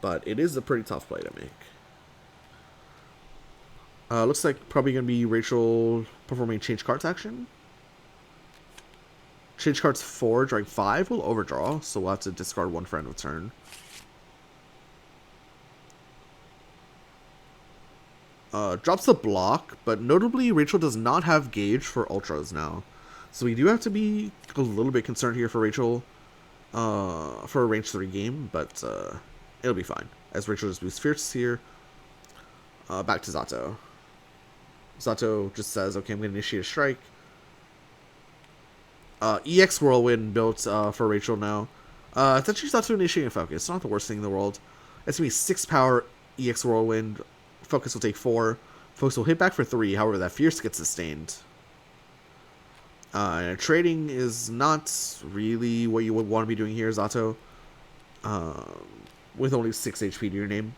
But it is a pretty tough play to make. Looks like probably going to be Rachel performing change cards action. Change cards 4, drawing 5 will overdraw, so we'll have to discard 1 for end of turn. Drops the block, but notably Rachel does not have gauge for ultras now. So we do have to be a little bit concerned here for Rachel for a range 3 game, but it'll be fine. As Rachel just boosts Fierce here. Back to Zato. Zato just says, okay, I'm going to initiate a strike. EX Whirlwind built for Rachel now. It's actually Zato initiating a focus. It's not the worst thing in the world. It's going to be 6 power EX Whirlwind. Focus will take 4. Focus will hit back for 3. However, that Fierce gets sustained. Trading is not really what you would want to be doing here, Zato. With only 6 HP to your name.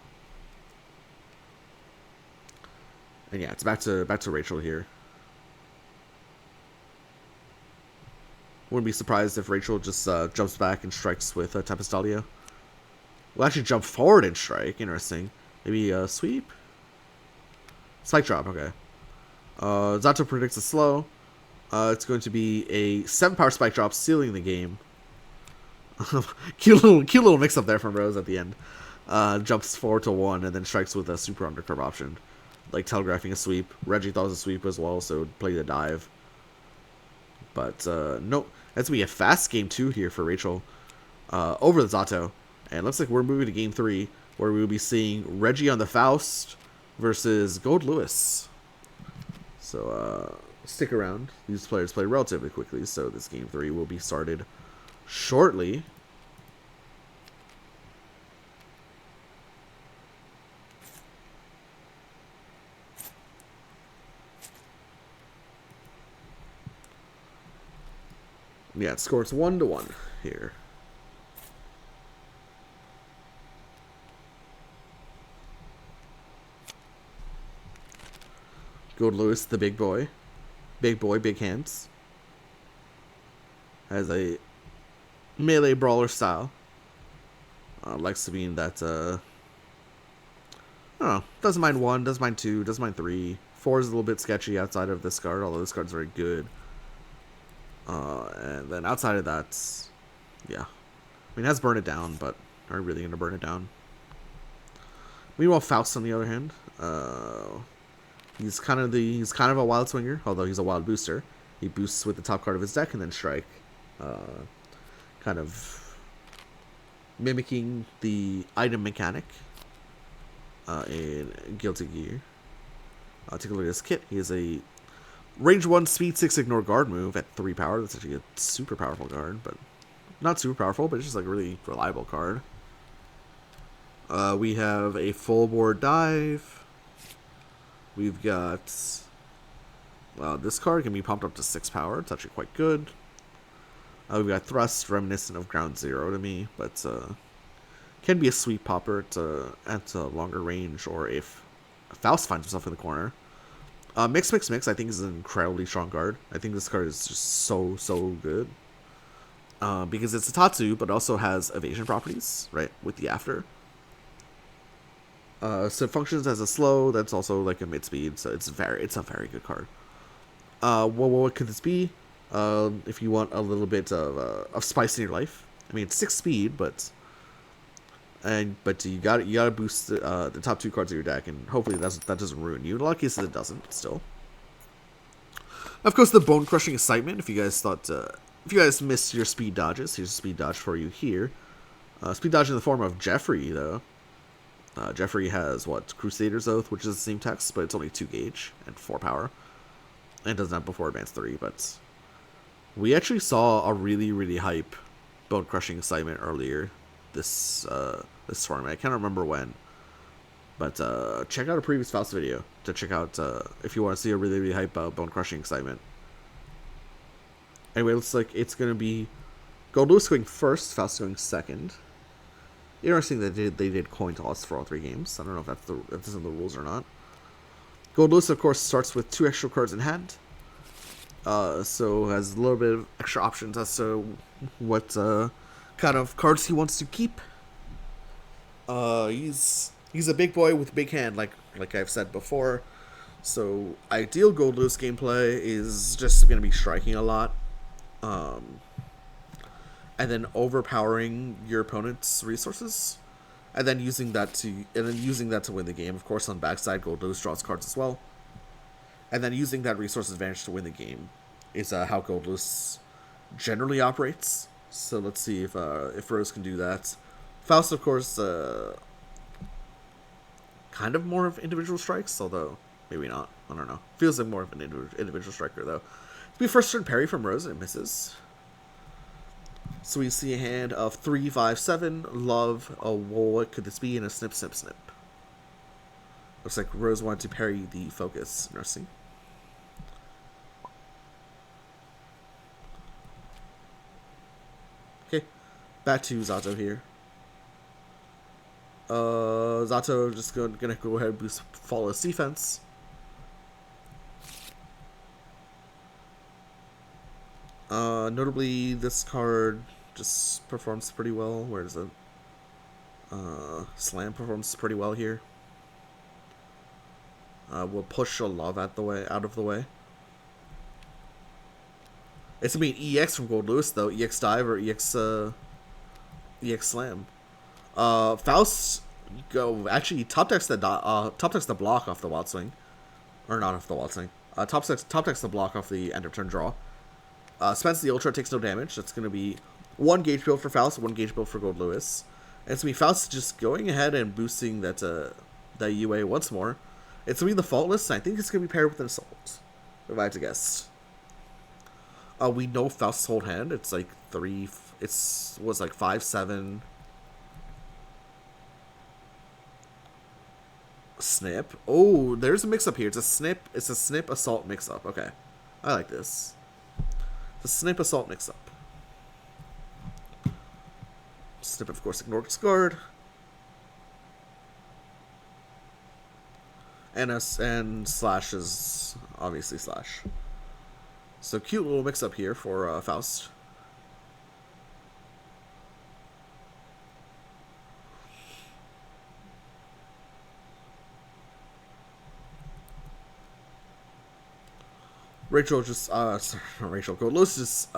And yeah, it's back to Rachel here. Wouldn't be surprised if Rachel just jumps back and strikes with Tempest Dahlia. We'll actually jump forward and strike. Interesting. Maybe a sweep? Spike drop, okay. Zato predicts a slow. It's going to be a 7 power spike drop, sealing the game. cute little mix up there from Rose at the end. Jumps forward to 1 and then strikes with a super undercurve option. Like telegraphing a sweep. Reggie thought it was a sweep as well, so play the dive. But no, that's going to be a fast game 2 here for Rachel. Over the Zato. And it looks like we're moving to game 3, where we will be seeing Reggie on the Faust versus Gold Lewis. So stick around. These players play relatively quickly, so this game 3 will be started shortly. Yeah, it scores 1-1 here. Gold Lewis, the big boy. Big boy, big hands. Has a melee brawler style. Likes to be in that, I don't know. Doesn't mind 1, doesn't mind 2, doesn't mind 3. 4 is a little bit sketchy outside of this card, although this card's very good. And then outside of that, yeah. I mean, it has Burn It Down, but are you really going to burn it down? Meanwhile, Faust, on the other hand, he's kind of a wild swinger, although he's a wild booster. He boosts with the top card of his deck and then strike, kind of mimicking the item mechanic in Guilty Gear. Take a look at his kit. He has a range 1, speed 6, ignore guard move at 3 power. That's actually a super powerful card, but not super powerful, but it's just like a really reliable card. We have a full board dive. We've got, this card can be pumped up to 6 power. It's actually quite good. We've got Thrust, reminiscent of Ground Zero to me, but can be a sweet popper at a longer range, or if Faust finds himself in the corner. Mix, I think is an incredibly strong card. I think this card is just so good. Because it's a Tatsu, but also has evasion properties, right, with the after. So it functions as a slow, that's also like a mid-speed, so it's a very good card. What could this be? If you want a little bit of spice in your life. I mean, it's 6 speed, but you gotta boost the top 2 cards of your deck, and hopefully that doesn't ruin you. In a lot of cases, it doesn't. Still, of course, the bone crushing excitement. If you guys missed your speed dodges, here's a speed dodge for you here. Speed dodge in the form of Jeffrey, though. Jeffrey has Crusader's Oath, which is the same text, but it's only 2 gauge and 4 power, and doesn't have before advance 3. But we actually saw a really hype bone crushing excitement earlier this tournament. I can't remember when, but check out a previous Faust video to check out if you want to see a really hype bone crushing excitement. Anyway, looks like it's gonna be Gold Lewis going first, Faust going second. Interesting that they did coin toss for all 3 games. I don't know if that's in the rules or not. Gold Lewis, of course, starts with 2 extra cards in hand, so has a little bit of extra options as to what kind of cards he wants to keep. He's a big boy with a big hand, like I've said before. So ideal Gold Lewis gameplay is just going to be striking a lot, and then overpowering your opponent's resources, and then using that to win the game. Of course, on backside, Gold Lewis draws cards as well, and then using that resource advantage to win the game is how Gold Lewis generally operates. So let's see if Rose can do that. Faust, of course, kind of more of individual strikes, although maybe not. I don't know. Feels like more of an individual striker, though. It'll be first turn parry from Rose, and it misses. So we see a hand of 3, 5, 7, love, what could this be, and a snip. Looks like Rose wanted to parry the focus nursing. Okay, back to Zato here. Zato just gonna go ahead and boost Flawless defense. Notably, this card just performs pretty well. Where is it? Slam performs pretty well here. We'll push a love out of the way. It's gonna be an EX from Gold Lewis though. EX dive or EX slam. Faust actually top decks the block off the wild swing, or not off the wild swing. Top decks the block off the end of turn draw. Spends the ultra, takes no damage. That's gonna be 1 gauge build for Faust, 1 gauge build for Gold Lewis. And it's gonna be Faust just going ahead and boosting that UA once more. It's gonna be the Faultless, and I think it's gonna be paired with an Assault, if I had to guess. We know Faust's whole hand. It's like was like 5/7. Snip. Oh, there's a mix up here. It's a snip. It's a snip assault mix up. Okay, I like this. It's a snip assault mix up. Snip, of course, ignores guard. And slash is obviously slash. So cute little mix up here for Faust. Rachel just Rachel Goldlewis just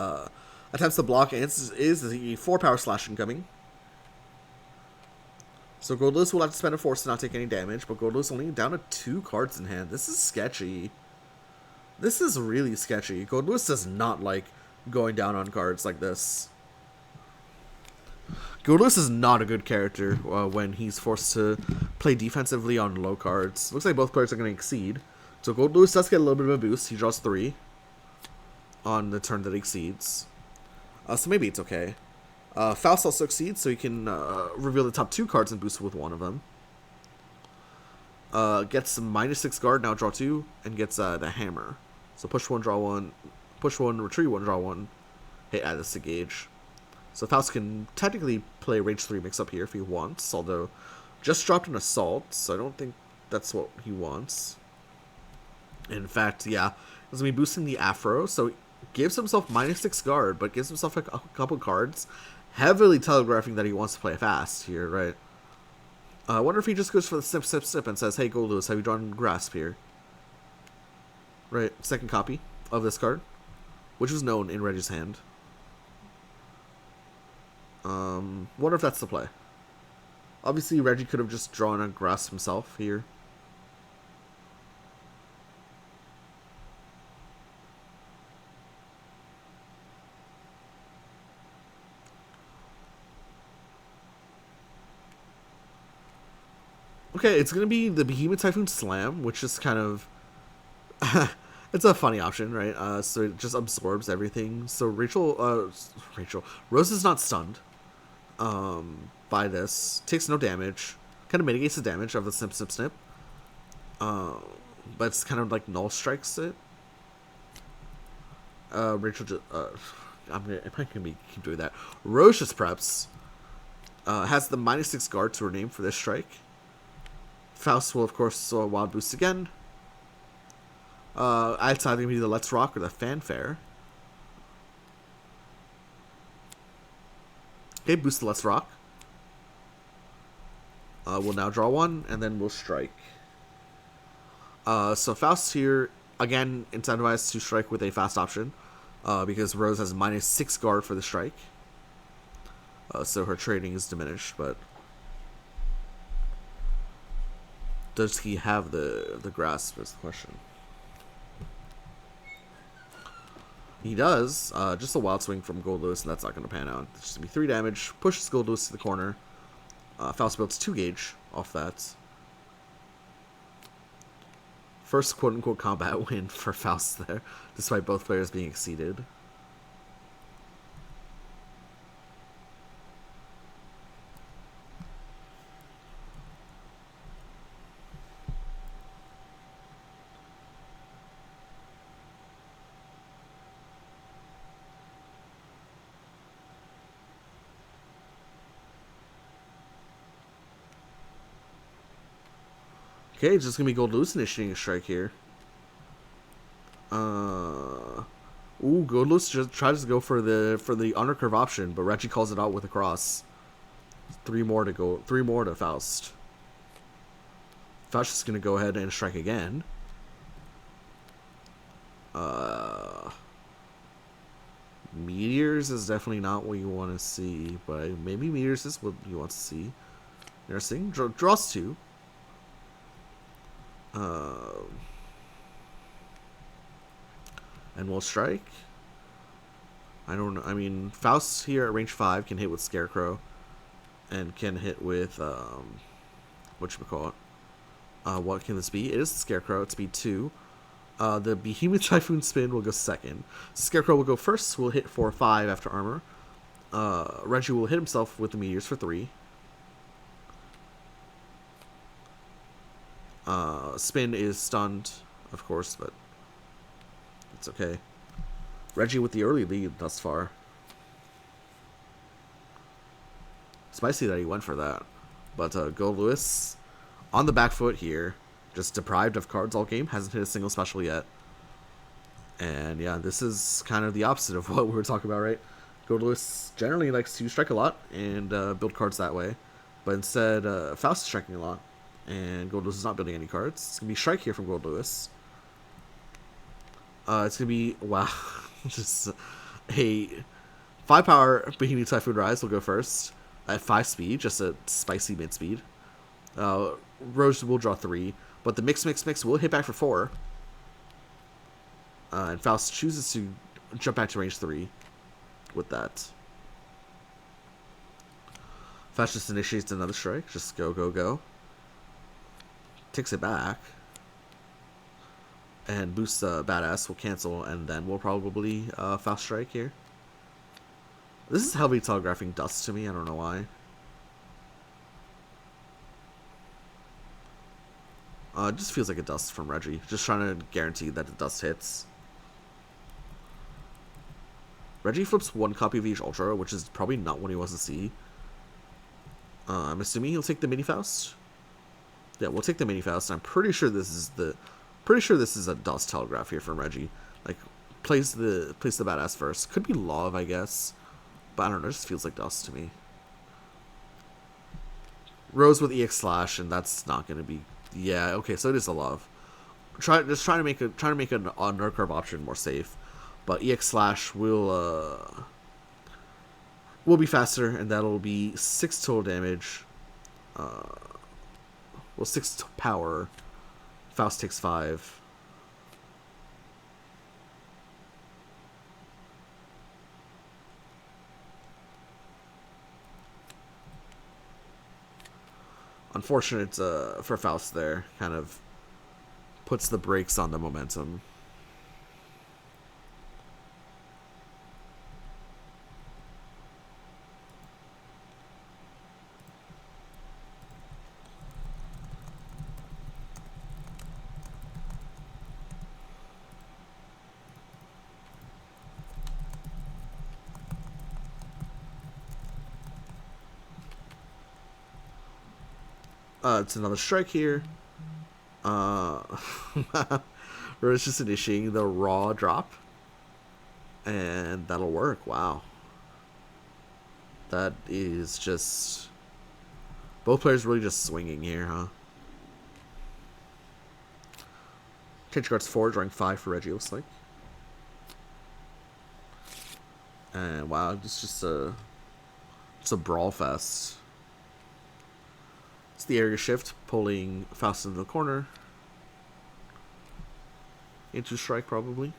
attempts to block, and is the 4-power slash incoming. So Goldlewis will have to spend a force to not take any damage, but Goldlewis only down to 2 cards in hand. This is sketchy. This is really sketchy. Goldlewis does not like going down on cards like this. Goldlewis is not a good character when he's forced to play defensively on low cards. Looks like both players are going to exceed. So Goldlewis does get a little bit of a boost. He draws 3 on the turn that he exceeds. So maybe it's okay. Faust also exceeds, so he can reveal the top 2 cards and boost with one of them. Gets some -6 guard, now draw 2, and gets the hammer. So push 1, draw 1, push 1, retreat 1, draw 1. Hey, add this to gauge. So Faust can technically play range 3 mix up here if he wants, although just dropped an assault, so I don't think that's what he wants. In fact, yeah, he's going to be boosting the Afro, so he gives himself -6 guard, but gives himself a couple cards, heavily telegraphing that he wants to play fast here, right? I wonder if he just goes for the snip and says, hey, Goldlewis, have you drawn Grasp here? Right, second copy of this card, which was known in Reggie's hand. Wonder if that's the play. Obviously, Reggie could have just drawn a Grasp himself here. Okay, it's going to be the Behemoth Typhoon Slam, which is kind of... it's a funny option, right? So it just absorbs everything. So Rose is not stunned by this. Takes no damage. Kind of mitigates the damage of the snip. But it's kind of like null strikes it. Rachel just... I'm gonna keep doing that. Rose just preps. Has the -6 guard to her name for this strike. Faust will, of course, wild boost again. It's either going to be the Let's Rock or the Fanfare. Okay, boost the Let's Rock. We'll now draw 1, and then we'll strike. So Faust here, again, incentivized to strike with a fast option, because Rose has -6 guard for the strike. So her trading is diminished, but... does he have the grasp is the question. He does. Just a wild swing from Goldlewis, and that's not going to pan out. It's just going to be 3 damage. Pushes Goldlewis to the corner. Faust builds 2 gauge off that. First quote-unquote combat win for Faust there, despite both players being exceeded. Okay, it's just gonna be Goldlewis initiating a strike here. Ooh, Goldlewis just tries to go for the undercurve option, but Reggie calls it out with a cross. 3 more to go. 3 more to Faust. Faust is gonna go ahead and strike again. Meteors is definitely not what you want to see, but maybe Meteors is what you want to see. Interesting. Draws 2. And we'll strike. I don't know. I mean, Faust here at range 5 can hit with Scarecrow. and can hit with whatchamacallit. What can this be? It is the Scarecrow at speed 2. The Behemoth Typhoon Spin will go second. Scarecrow will go first. Will hit for 5 after armor. Reggie will hit himself with the meteors for 3. Spin is stunned, of course, but it's okay. Reggie with the early lead thus far. Spicy that he went for that. But Go Lewis on the back foot here. Just deprived of cards all game. Hasn't hit a single special yet. And yeah, this is kind of the opposite of what we were talking about, right? Go Lewis generally likes to strike a lot and build cards that way. But instead, Faust is striking a lot. And Gold Lewis is not building any cards. It's going to be strike here from Gold Lewis. It's going to be, wow, just a 5 power Behemoth Typhoon Rise will go first at 5 speed, just a spicy mid speed. Rose will draw 3, but the mix will hit back for 4. And Faust chooses to jump back to range 3 with that. Faust just initiates another strike, just go. Takes it back. And boosts Badass will cancel, and then we'll probably Faust strike here. This is heavily telegraphing dust to me, I don't know why. It just feels like a dust from Reggie. Just trying to guarantee that the dust hits. Reggie flips 1 copy of each Ultra, which is probably not what he wants to see. I'm assuming he'll take the Mini Faust. Yeah, we'll take the Mini Faust. I'm pretty sure this is a dust telegraph here from Reggie. Like, place the Badass first. Could be Love, I guess. But I don't know, it just feels like dust to me. Rose with EX Slash, and that's not gonna be. Yeah, okay, so it is a Love. Trying to make a Nerf curve option more safe. But EX Slash will be faster, and that'll be 6 total damage. Well, 6 power. Faust takes 5. Unfortunate for Faust there. Kind of puts the brakes on the momentum. It's another strike here. Rose just initiating the raw drop. And that'll work. Wow. That is just... Both players really just swinging here, huh? Change cards 4, drawing 5 for Reggie, looks like. And wow, it's just a brawl fest. It's the area shift, pulling Faust into the corner. Into strike, probably.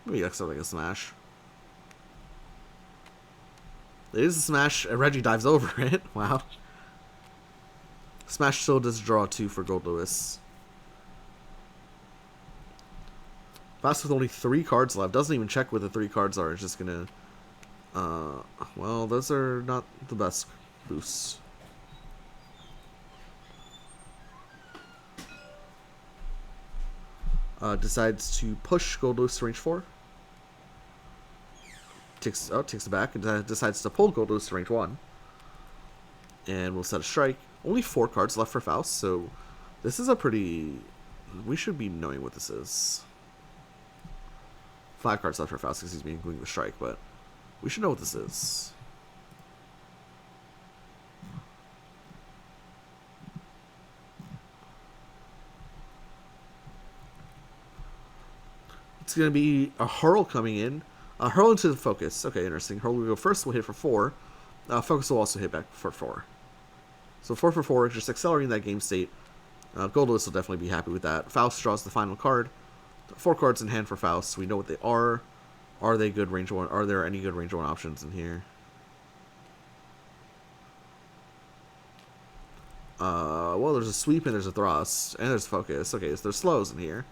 Maybe that's something like a smash. It is a smash, and Reggie dives over it. Wow. Smash still does draw 2 for Gold Lewis. Faust with only 3 cards left. Doesn't even check what the 3 cards are. It's just gonna... well, those are not the best boosts. Decides to push Gold Lewis to range 4. Takes it back and decides to pull Gold Lewis to range 1. And we'll set a strike. Only 4 cards left for Faust, so this is a pretty... We should be knowing what this is. 5 cards left for Faust, excuse me, including the strike, but we should know what this is. It's going to be a Hurl coming in. Hurl into the Focus. Okay, interesting. Hurl will go first. We'll hit for 4. Focus will also hit back for 4. So 4 for 4, just accelerating that game state. Gold Lewis will definitely be happy with that. Faust draws the final card. 4 cards in hand for Faust. We know what they are. Are they good range one? Are there any good range one options in here? Well, there's a sweep and there's a thrust and there's focus. Okay, so there's slows in here.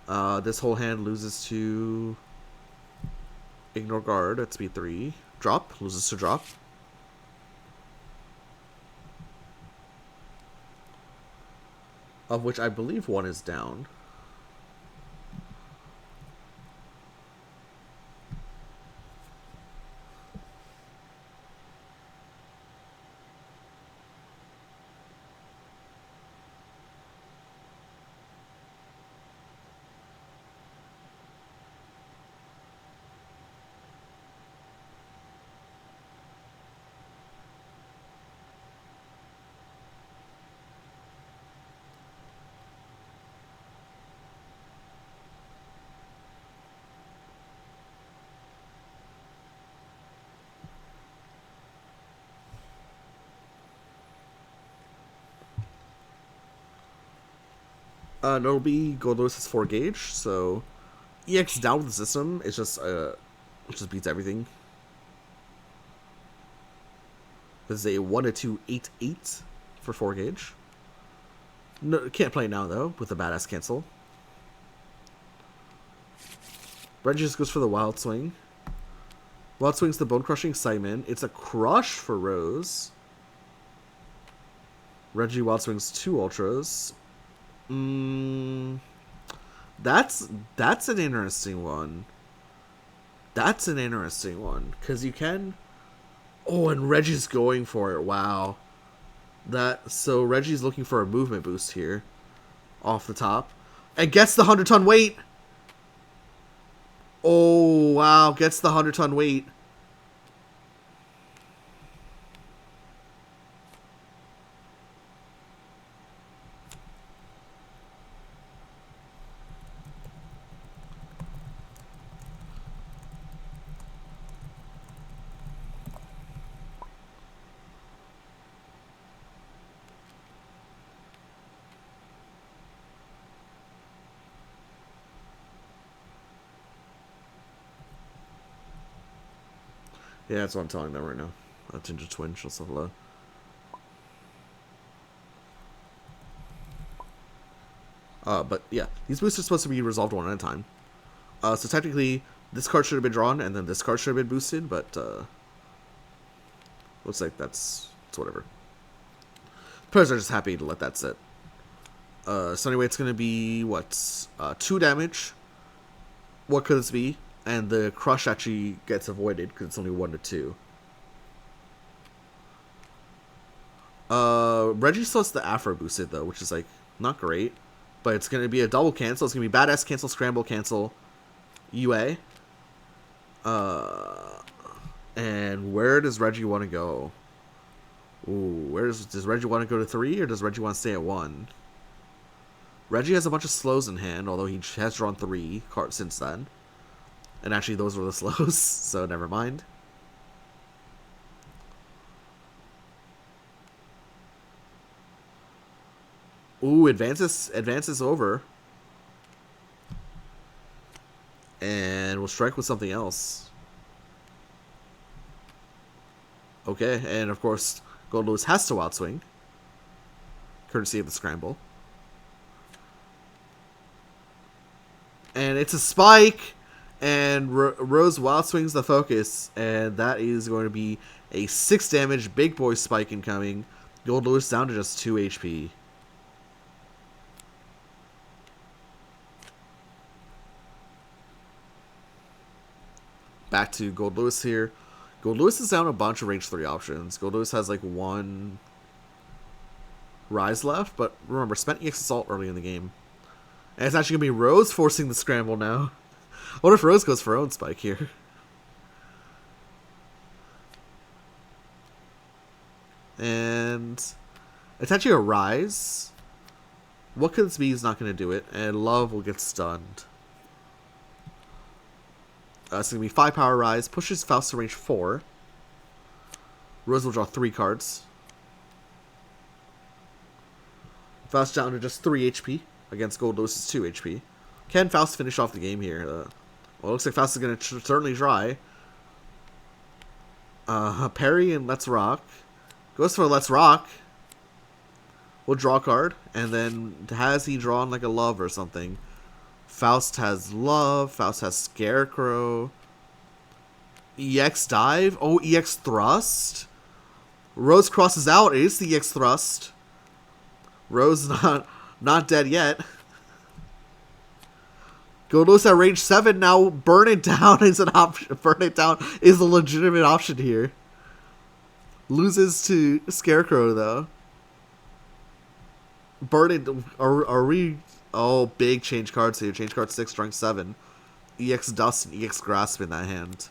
This whole hand loses to ignore guard at speed 3. Drop loses to drop. Of which I believe one is down. It'll be Gold Lewis has 4 gauge, so EX down with the system. It's just it just beats everything. This is a 1-2-8-8 for 4 gauge. No, can't play now though with the badass cancel. Reggie just goes for the wild swing. Wild swing's the bone crushing Simon. It's a crush for Rose. Reggie wild swings 2 ultras. That's an interesting one. That's an interesting one because you can. Oh, and Reggie's going for it. Wow. So Reggie's looking for a movement boost here, off the top, and gets the 100-ton weight. Oh wow, gets the 100-ton weight. Yeah, that's what I'm telling them right now. Ginger Twin, she'll say hello. But yeah, these boosts are supposed to be resolved one at a time. So technically, this card should have been drawn, and then this card should have been boosted, but looks like it's whatever. Players are just happy to let that sit. So anyway, it's going to be, 2 damage. What could this be? And the crush actually gets avoided because it's only 1-2. Reggie still has the Afro boosted though, which is like not great. But it's going to be a double cancel. It's going to be badass cancel, scramble cancel, UA. And where does Reggie want to go? Ooh, does Reggie want to go to 3 or does Reggie want to stay at 1? Reggie has a bunch of slows in hand, although he has drawn 3 cards since then. And actually, those were the slows, so never mind. Ooh, advances over. And we'll strike with something else. Okay, and of course, Gold Lewis has to outswing. Courtesy of the scramble. And it's a spike! And Rose wild swings the focus, and that is going to be a 6 damage big boy spike incoming. Gold Lewis down to just 2 HP. Back to Gold Lewis here. Gold Lewis is down a bunch of range 3 options. Gold Lewis has like 1 rise left, but remember, spent EX Assault early in the game. And it's actually going to be Rose forcing the scramble now. I wonder if Rose goes for her own spike here. And it's actually a rise. What could this be? He's not going to do it. And Love will get stunned. It's going to be 5 power rise. Pushes Faust to range 4. Rose will draw 3 cards. Faust down to just 3 HP against Gold Lewis's 2 HP. Can Faust finish off the game here? Well, it looks like Faust is going to certainly try. Parry and Let's Rock. Goes for Let's Rock. We'll draw a card. And then has he drawn like a love or something? Faust has love. Faust has Scarecrow. EX dive. Oh, EX thrust. Rose crosses out. It is the EX thrust. Rose not dead yet. Goldlewis at range 7 now. Burn it down is an option. Burn it down is a legitimate option here. Loses to Scarecrow though. Burn it. Are we? Oh, big change cards here. Change card 6, drawing 7. EX Dust and EX Grasp in that hand.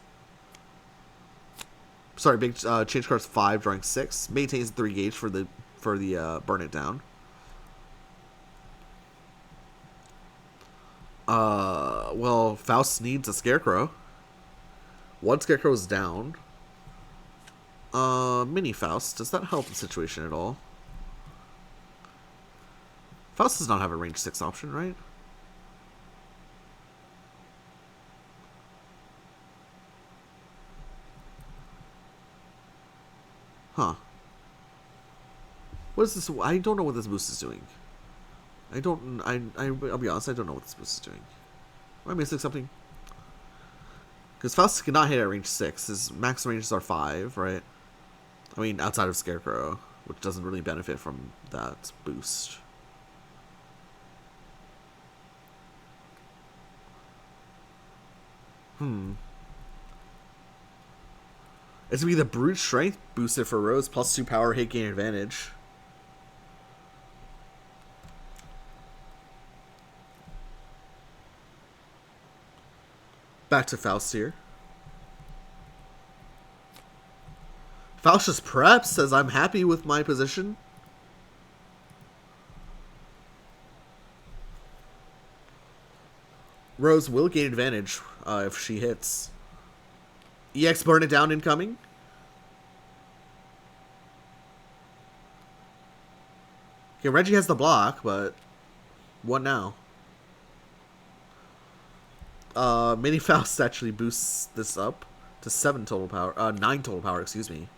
Sorry, big change cards 5, drawing 6. Maintains 3 gauge for the burn it down. Well, Faust needs a Scarecrow. One Scarecrow is down. Mini Faust. Does that help the situation at all? Faust does not have a range 6 option, right? Huh. What is this? I don't know what this boost is doing. I'll be honest, I don't know what this boost is doing. Am I missing something? Because Faust cannot hit at range 6. His max ranges are 5, right? I mean, outside of Scarecrow, which doesn't really benefit from that boost. It's going to be the Brute Strength boosted for Rose, plus 2 power, hit gain advantage. Back to Faust here. Faust just preps, says I'm happy with my position. Rose will gain advantage if she hits. EX Burn It Down incoming. Okay, Reggie has the block, but what now? Mini Faust actually boosts this up to 7 total power. 9 total power, excuse me.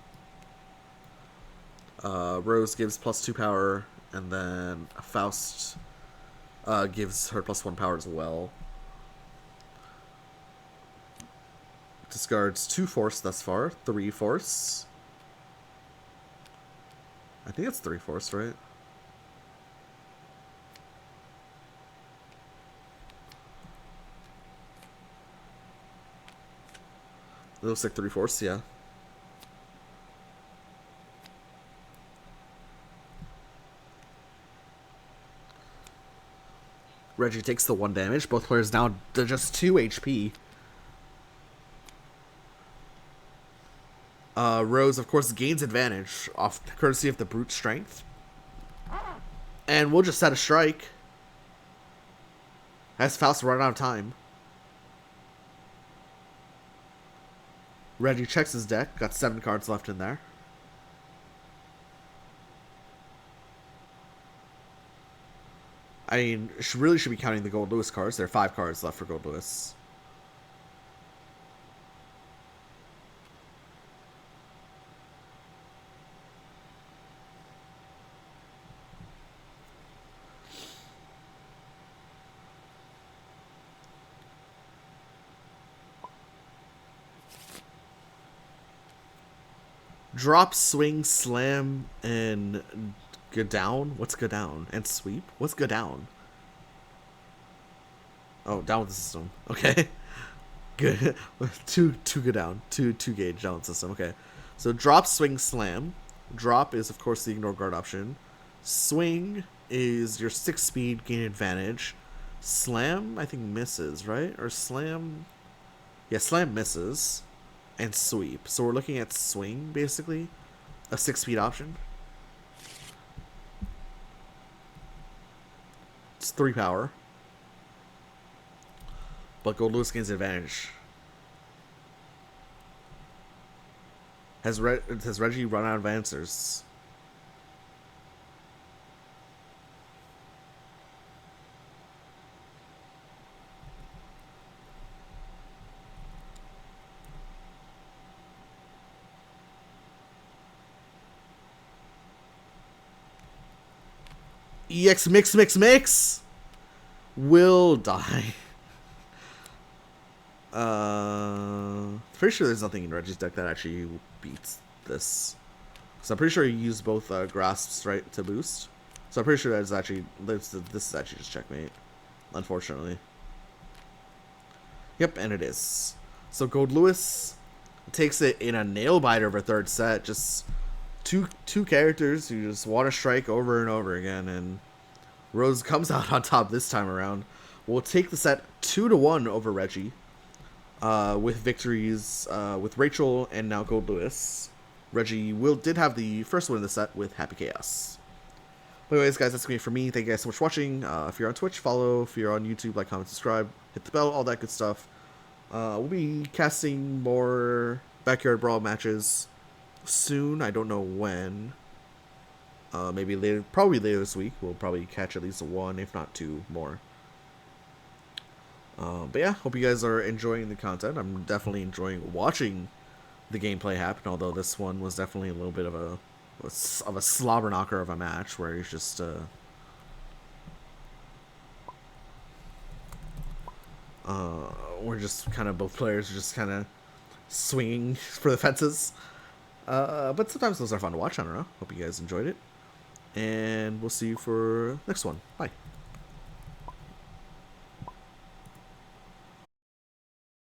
Rose gives plus 2 power, and then Faust gives her plus 1 power as well. Discards 2 force thus far, 3 force. I think it's 3 force, right? It looks like 3 force, yeah. Reggie takes the 1 damage. Both players now to just 2 HP. Rose, of course, gains advantage off courtesy of the Brute Strength. And we'll just set a strike. As Faust run out of time. Reggie checks his deck. Got 7 cards left in there. I mean, really should be counting the Gold Lewis cards. There are 5 cards left for Gold Lewis. Drop, swing, slam, and go down. What's go down? And sweep? What's go down? Oh, down with the system. Okay. Good. two go down. Two gauge down with the system. Okay. So drop, swing, slam. Drop is, of course, the ignore guard option. Swing is your 6 speed, gain advantage. Slam, I think, misses, right? Or slam... Yeah, slam misses. And sweep. So we're looking at swing, basically. A 6 speed option. It's 3 power. But Gold Lewis gains advantage. Has Reggie run out of answers? EX mix will die. Pretty sure there's nothing in Reggie's deck that actually beats this. So I'm pretty sure he used both grasps, right, to boost. So I'm pretty sure that's actually this is actually just checkmate, unfortunately. Yep, and it is. So Gold Lewis takes it in a nail biter of a third set. Just two characters who just water strike over and over again, and Rose comes out on top this time around. We'll take the set 2-1 over Reggie, with victories with Rachel and now Gold Lewis. Reggie did have the first win of the set with Happy Chaos. But anyways, guys, that's going to be for me. Thank you guys so much for watching. If you're on Twitch, follow. If you're on YouTube, like, comment, subscribe, hit the bell, all that good stuff. We'll be casting more Backyard Brawl matches soon. I don't know when. Maybe later, probably later this week. We'll probably catch at least one, if not two more. But yeah, hope you guys are enjoying the content. I'm definitely enjoying watching the gameplay happen, although this one was definitely a little bit of a slobber knocker of a match where he's just we're just kind of, both players are just kind of swinging for the fences, but sometimes those are fun to watch. I don't know, hope you guys enjoyed it, and we'll see you for next one. Bye.